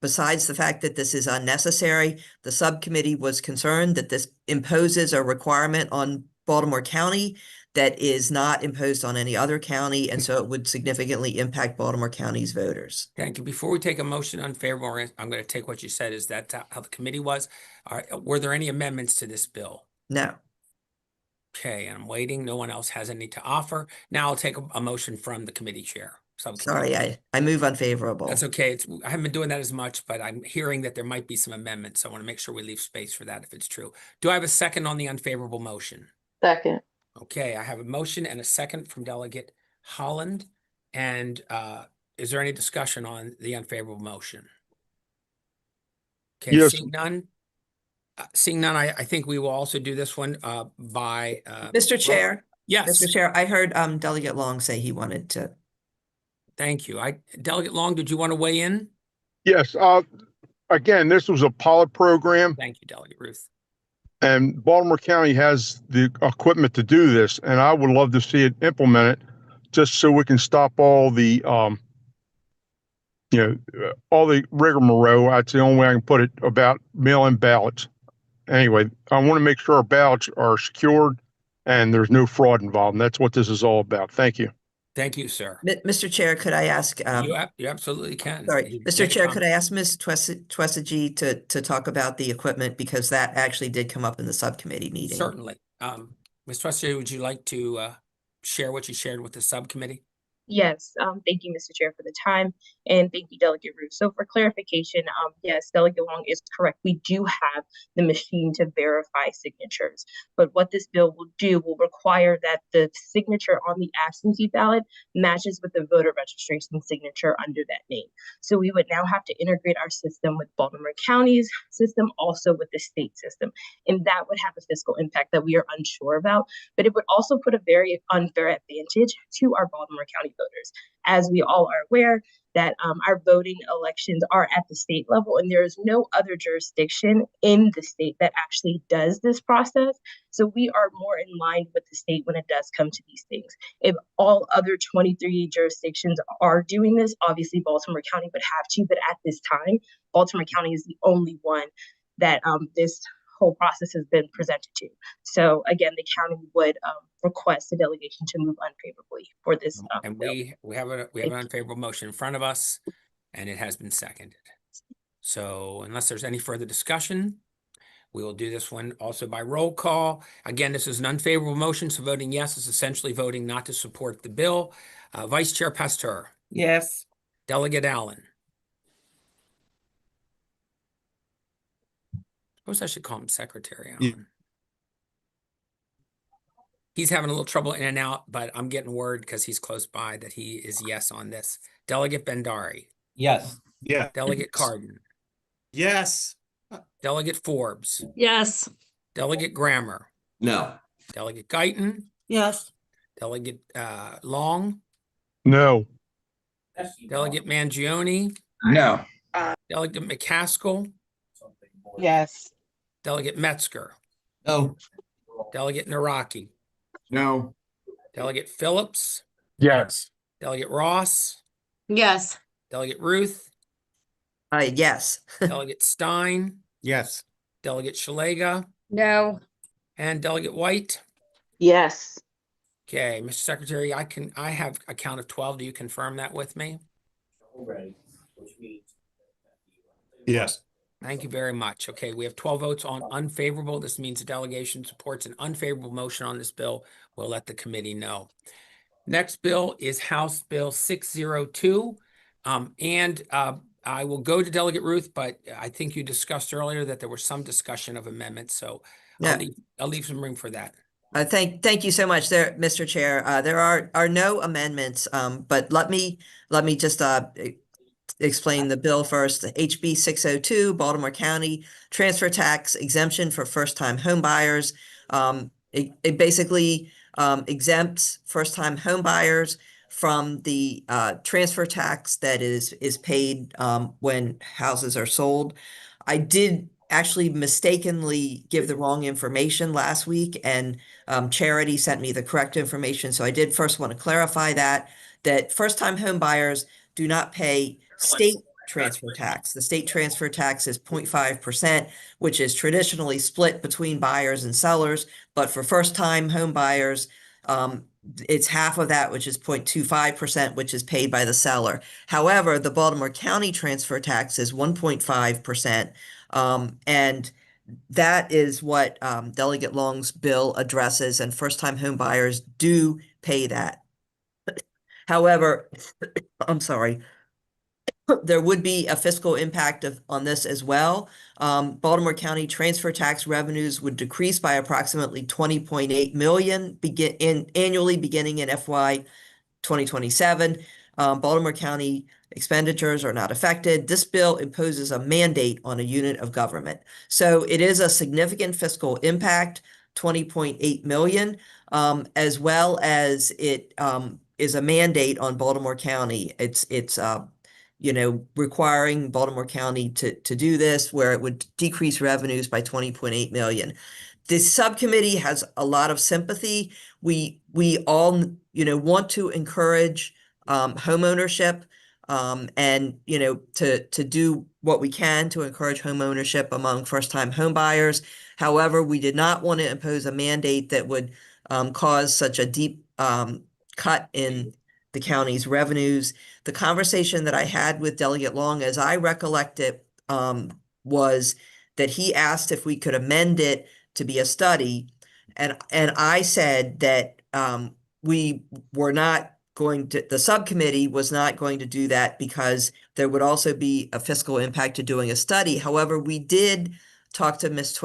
besides the fact that this is unnecessary, the subcommittee was concerned that this imposes a requirement on Baltimore County that is not imposed on any other county, and so it would significantly impact Baltimore County's voters. Thank you. Before we take a motion unfavorable, I'm going to take what you said. Is that how the committee was? Were there any amendments to this bill? No. Okay, I'm waiting. No one else has any to offer. Now I'll take a motion from the committee chair. Sorry, I move unfavorable. That's okay. I haven't been doing that as much, but I'm hearing that there might be some amendments. So I want to make sure we leave space for that if it's true. Do I have a second on the unfavorable motion? Second. Okay, I have a motion and a second from Delegate Holland. And is there any discussion on the unfavorable motion? Okay, Yes. seeing none. I think we will also do this one by Mr. Chair. Yes. Mr. Chair, I heard Delegate Long say he wanted to. Thank you. Delegate Long, did you want to weigh in? Yes. Again, this was a pilot program, Thank you, Delegate Ruth. and Baltimore County has the equipment to do this, and I would love to see it implemented just so we can stop all the, all the rigmarole. That's the only way I can put it about mail-in ballots. Anyway, I want to make sure our ballots are secured and there's no fraud involved. And that's what this is all about. Thank you. Thank you, sir. Mr. Chair, could I ask? You absolutely can. Sorry, Mr. Chair, could I ask Ms. Twesigee to talk about the equipment, because that actually did come up in the subcommittee meeting? Certainly. Ms. Twesigee, would you like to share what you shared with the subcommittee? Yes, thank you, Mr. Chair, for the time, and thank you, Delegate Ruth. So for clarification, yes, Delegate Long is correct. We do have the machine to verify signatures, but what this bill will do will require that the signature on the absentee ballot matches with the voter registration signature under that name. So we would now have to integrate our system with Baltimore County's system, also with the state system, and that would have a fiscal impact that we are unsure about, but it would also put a very unfair advantage to our Baltimore County voters. As we all are aware, that our voting elections are at the state level, and there is no other jurisdiction in the state that actually does this process. So we are more in line with the state when it does come to these things. If all other 23 jurisdictions are doing this, obviously Baltimore County would have to, but at this time, Baltimore County is the only one that this whole process has been presented to. So again, the county would request the delegation to move unfavorably for this. And bill. we have an unfavorable motion in front of us, and it has been seconded. So unless there's any further discussion, we will do this one also by roll call. Again, this is an unfavorable motion, so voting yes is essentially voting not to support the bill. Vice Chair Pasteur. Yes. Delegate Allen. Suppose I should call him Secretary Allen. He's having a little trouble in and out, but I'm getting word because he's close by that he is yes on this. Delegate Bendari. Yes. Yeah. Delegate Carden. Yes. Delegate Forbes. Yes. Delegate Grammer. No. Delegate Guyton. Yes. Delegate Long. No. Delegate Mangione. No. Delegate McCaskill. Yes. Delegate Metzger. No. Delegate Naraki. No. Delegate Phillips. Yes. Delegate Ross. Yes. Delegate Ruth. Yes. Delegate Stein. Yes. Delegate Shalega. No. And Delegate White. Yes. Okay, Mr. Secretary, I have a count of 12. Do you confirm that with me? Yes. Thank you very much. Okay, we have 12 votes on unfavorable. This means the delegation supports an unfavorable motion on this bill. We'll let the committee know. Next bill is House Bill 602. I will go to Delegate Ruth, but I think you discussed earlier that there was some discussion of amendments, so Yeah. I'll leave some room for that. Thank you so much there, Mr. Chair. There are no amendments, but let me just explain the bill first. HB 602, Baltimore County transfer tax exemption for first-time home buyers. It basically exempts first-time home buyers from the transfer tax that is paid when houses are sold. I did actually mistakenly give the wrong information last week, and Charity sent me the correct information. So I did first want to clarify that first-time home buyers do not pay state transfer tax. The state transfer tax is 0.5%, which is traditionally split between buyers and sellers. But for first-time home buyers, it's half of that, which is 0.25%, which is paid by the seller. However, the Baltimore County transfer tax is 1.5%. And that is what Delegate Long's bill addresses, and first-time home buyers do pay that. However, I'm sorry, there would be a fiscal impact on this as well. Baltimore County transfer tax revenues would decrease by approximately 20.8 million annually beginning in FY 2027. Baltimore County expenditures are not affected. This bill imposes a mandate on a unit of government. So it is a significant fiscal impact, 20.8 million, as well as it is a mandate on Baltimore County. It's requiring Baltimore County to do this, where it would decrease revenues by 20.8 million. This subcommittee has a lot of sympathy. We all, want to encourage home ownership, and, to do what we can to encourage home ownership among first-time home buyers. However, we did not want to impose a mandate that would cause such a deep cut in the county's revenues. The conversation that I had with Delegate Long, as I recollect it, was that he asked if we could amend it to be a study. And I said that we were not going to, the subcommittee was not going to do that because there would also be a fiscal impact to doing a study. However, we did talk to Ms.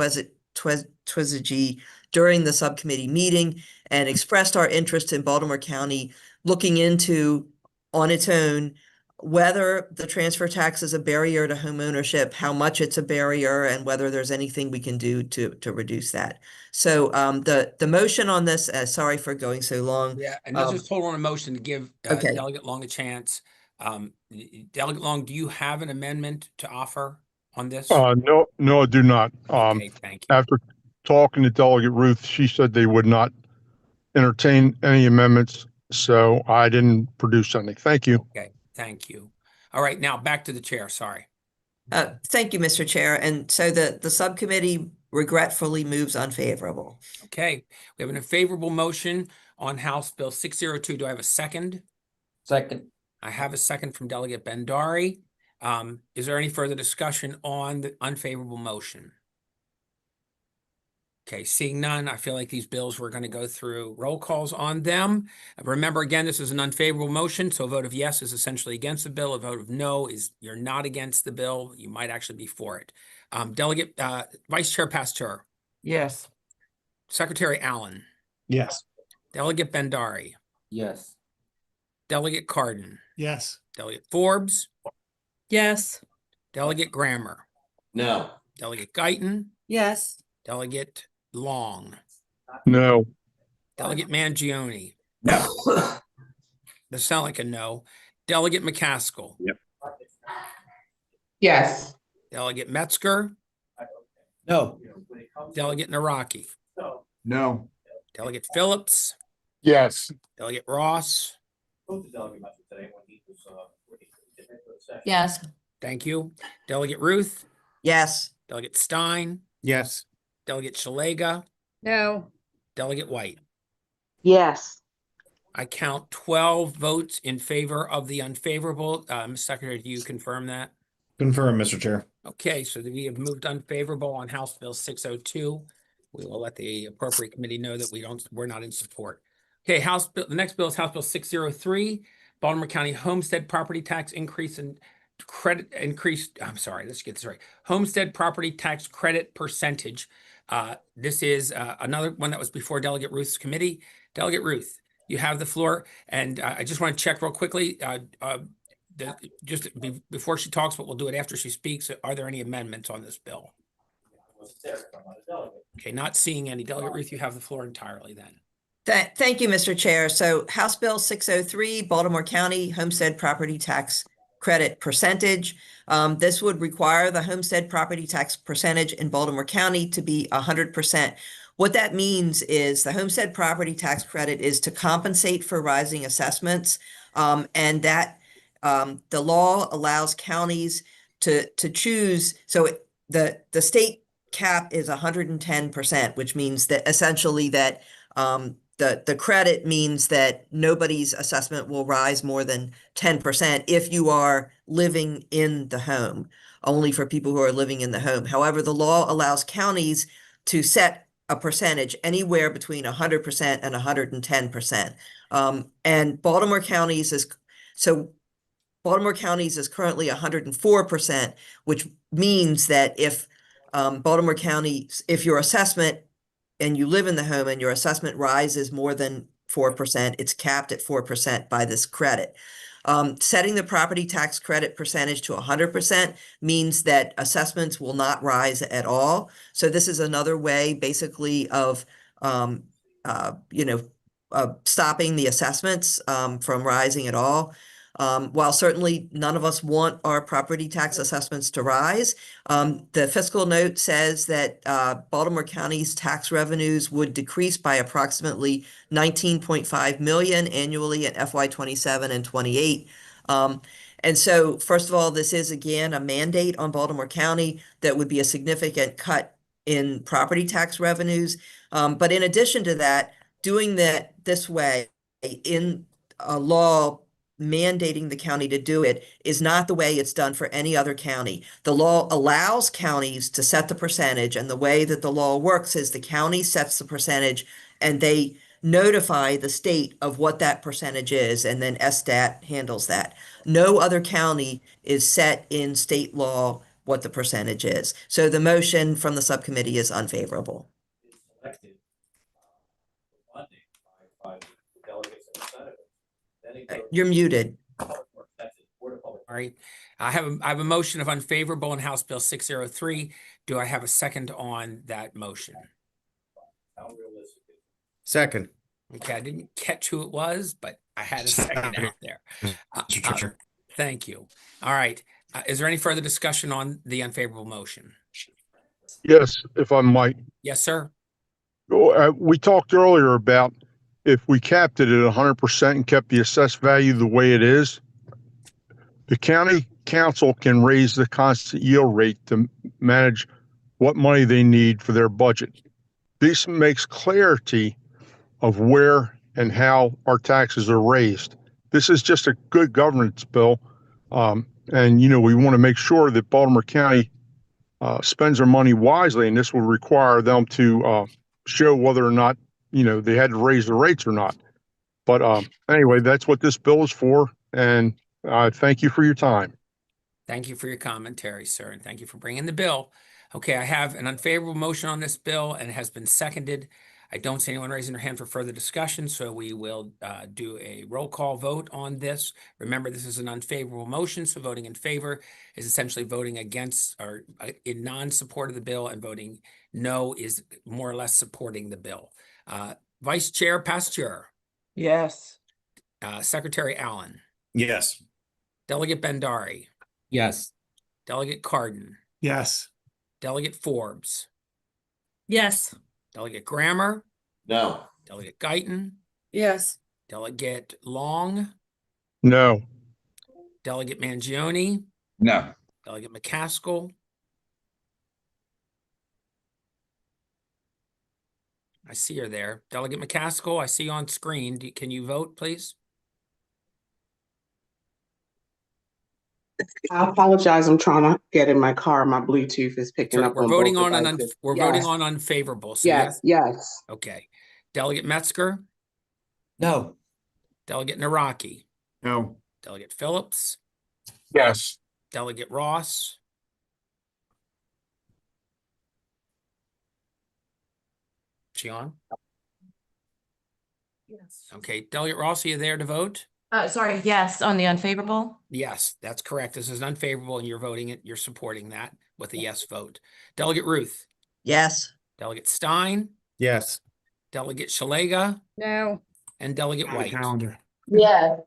Twizigi during the subcommittee meeting and expressed our interest in Baltimore County looking into, on its own, whether the transfer tax is a barrier to home ownership, how much it's a barrier, and whether there's anything we can do to reduce that. So the motion on this, sorry for going so long. Yeah, and let's just hold on a motion to give Okay. Delegate Long a chance. Delegate Long, do you have an amendment to offer on this? No, I do not. Okay, thank you. After talking to Delegate Ruth, she said they would not entertain any amendments, so I didn't produce any. Thank you. Okay, thank you. All right, now back to the chair, sorry. Thank you, Mr. Chair. And so the subcommittee regretfully moves unfavorable. Okay, we have an unfavorable motion on House Bill 602. Do I have a second? Second. I have a second from Delegate Bendari. Is there any further discussion on the unfavorable motion? Okay, seeing none, I feel like these bills, we're going to go through roll calls on them. Remember, again, this is an unfavorable motion, so a vote of yes is essentially against the bill. A vote of no is you're not against the bill. You might actually be for it. Delegate Vice Chair Pasteur. Yes. Secretary Allen. Yes. Delegate Bendari. Yes. Delegate Cardin. Yes. Delegate Forbes. Yes. Delegate Grammer. No. Delegate Guyton. Yes. Delegate Long. No. Delegate Mangione. No. That sound like a no. Delegate McCaskill. Yep. Yes. Delegate Metzger. No. Delegate Naraki. No. Delegate Phillips. Yes. Delegate Ross. Yes. Thank you. Delegate Ruth. Yes. Delegate Stein. Yes. Delegate Shalega. No. Delegate White. Yes. I count 12 votes in favor of the unfavorable. Mr. Secretary, do you confirm that? Confirm, Mr. Chair. Okay, so we have moved unfavorable on House Bill 602. We will let the appropriate committee know that we're not in support. Okay, House Bill, the next bill is House Bill 603, Baltimore County Homestead Property Tax Increase and Credit Increase. I'm sorry, let's get this right. Homestead Property Tax Credit Percentage. This is another one that was before Delegate Ruth's committee. Delegate Ruth, you have the floor, and I just want to check real quickly. Before she talks, but we'll do it after she speaks. Are there any amendments on this bill? Okay, not seeing any. Delegate Ruth, you have the floor entirely then. Thank you, Mr. Chair. So House Bill 603, Baltimore County Homestead Property Tax Credit Percentage. This would require the homestead property tax percentage in Baltimore County to be 100%. What that means is the homestead property tax credit is to compensate for rising assessments, and that the law allows counties to choose. So the state cap is 110%, which means that essentially that the credit means that nobody's assessment will rise more than 10% if you are living in the home, only for people who are living in the home. However, the law allows counties to set a percentage anywhere between 100% and 110%. And Baltimore County's is currently 104%, which means that if Baltimore County, if your assessment and you live in the home and your assessment rises more than 4%, it's capped at 4% by this credit. Setting the property tax credit percentage to 100% means that assessments will not rise at all. So this is another way basically of, stopping the assessments from rising at all. While certainly none of us want our property tax assessments to rise, the fiscal note says that Baltimore County's tax revenues would decrease by approximately 19.5 million annually in FY 27 and 28. And so, first of all, this is again a mandate on Baltimore County that would be a significant cut in property tax revenues. But in addition to that, doing that this way in a law mandating the county to do it is not the way it's done for any other county. The law allows counties to set the percentage, and the way that the law works is the county sets the percentage and they notify the state of what that percentage is, and then SDAT handles that. No other county is set in state law what the percentage is. So the motion from the subcommittee is unfavorable. You're muted. Sorry. I have a motion of unfavorable on House Bill 603. Do I have a second on that motion? Second. Okay, I didn't catch who it was, but I had a second out there. Mr. Chair. Thank you. All right. Is there any further discussion on the unfavorable motion? Yes, if I might. Yes, sir. We talked earlier about if we capped it at 100% and kept the assessed value the way it is, the county council can raise the constant yield rate to manage what money they need for their budget. This makes clarity of where and how our taxes are raised. This is just a good governance bill. And, you know, we want to make sure that Baltimore County spends their money wisely, and this will require them to show whether or not, you know, they had to raise the rates or not. But anyway, that's what this bill is for, and thank you for your time. Thank you for your commentary, sir, and thank you for bringing the bill. Okay, I have an unfavorable motion on this bill, and it has been seconded. I don't see anyone raising their hand for further discussion, so we will do a roll call vote on this. Remember, this is an unfavorable motion, so voting in favor is essentially voting against or in non-support of the bill, and voting no is more or less supporting the bill. Vice Chair Pasteur. Yes. Secretary Allen. Yes. Delegate Bendari. Yes. Delegate Carden. Yes. Delegate Forbes. Yes. Delegate Grammer. No. Delegate Guyton. Yes. Delegate Long. No. Delegate Mangione. No. Delegate McCaskill. I see her there. Delegate McCaskill, I see you on screen. Can you vote, please? I apologize. I'm trying to get in my car. My Bluetooth is picking So up we're on voting both on devices. voting on unfavorable. So Yes, yes. Okay. Delegate Metzger. No. Delegate Naraki. No. Delegate Phillips. Yes. Delegate Ross. She on? Yes. Okay. Delegate Ross, are you there to vote? Sorry, yes, on the unfavorable? Yes, that's correct. This is unfavorable and you're voting it. You're supporting that with a yes vote. Delegate Ruth. Yes. Delegate Stein. Yes. Delegate Shalega. No. And Delegate White. Calendar. Yes.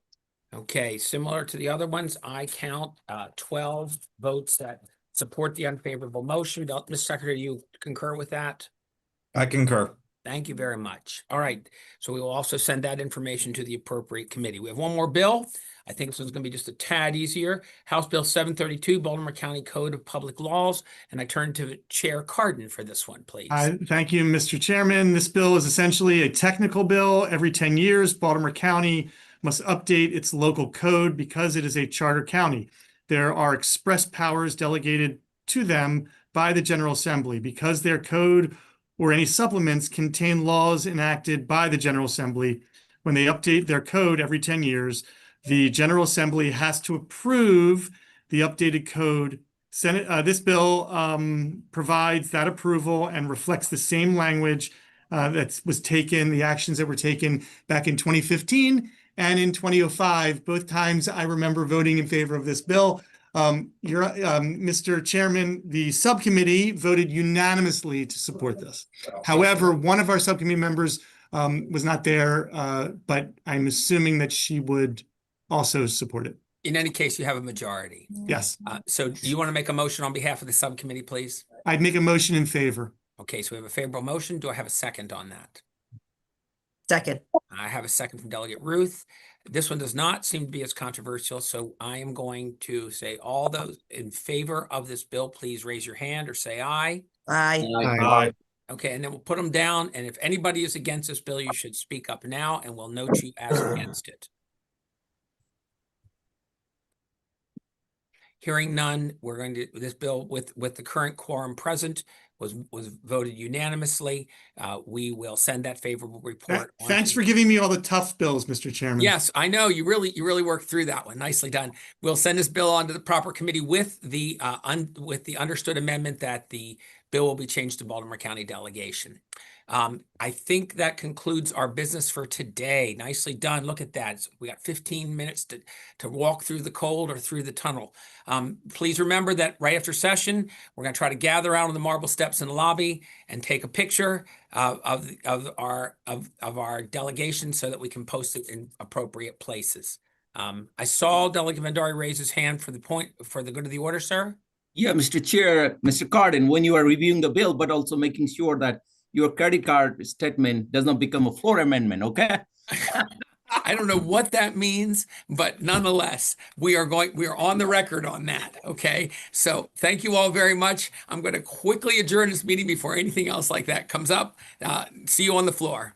Okay, similar to the other ones, I count 12 votes that support the unfavorable motion. Mr. Secretary, you concur with that? I concur. Thank you very much. All right, so we will also send that information to the appropriate committee. We have one more bill. I think this one's going to be just a tad easier. House Bill 732, Baltimore County Code of Public Laws. And I turn to Chair Carden for this one, please. Thank you, Mr. Chairman. This bill is essentially a technical bill. Every 10 years, Baltimore County must update its local code because it is a charter county. There are express powers delegated to them by the General Assembly because their code or any supplements contain laws enacted by the General Assembly. When they update their code every 10 years, the General Assembly has to approve the updated code. This bill provides that approval and reflects the same language that was taken, the actions that were taken back in 2015 and in 2005. Both times I remember voting in favor of this bill. Mr. Chairman, the subcommittee voted unanimously to support this. However, one of our subcommittee members was not there, but I'm assuming that she would also support it. In any case, you have a majority. Yes. So do you want to make a motion on behalf of the subcommittee, please? I'd make a motion in favor. Okay, so we have a favorable motion. Do I have a second on that? Second. I have a second from Delegate Ruth. This one does not seem to be as controversial, so I am going to say all those in favor of this bill, please raise your hand or say aye. Aye. Aye. Okay, and then we'll put them down. And if anybody is against this bill, you should speak up now and we'll note you as against it. Hearing none, we're going to, this bill with the current quorum present was voted unanimously. We will send that favorable report. Thanks for giving me all the tough bills, Mr. Chairman. Yes, I know you really worked through that one. Nicely done. We'll send this bill on to the proper committee with the understood amendment that the bill will be changed to Baltimore County delegation. I think that concludes our business for today. Nicely done. Look at that. So we got 15 minutes to walk through the cold or through the tunnel. Please remember that right after session, we're going to try to gather out on the marble steps in the lobby and take a picture of our delegation so that we can post it in appropriate places. I saw Delegate Vandari raise his hand for the good of the order, sir. Yeah, Mr. Chair, Mr. Cardin, when you are reviewing the bill, but also making sure that your credit card statement does not become a floor amendment, okay? I don't know what that means, but nonetheless, we are on the record on that, okay? So thank you all very much. I'm going to quickly adjourn this meeting before anything else like that comes up. See you on the floor.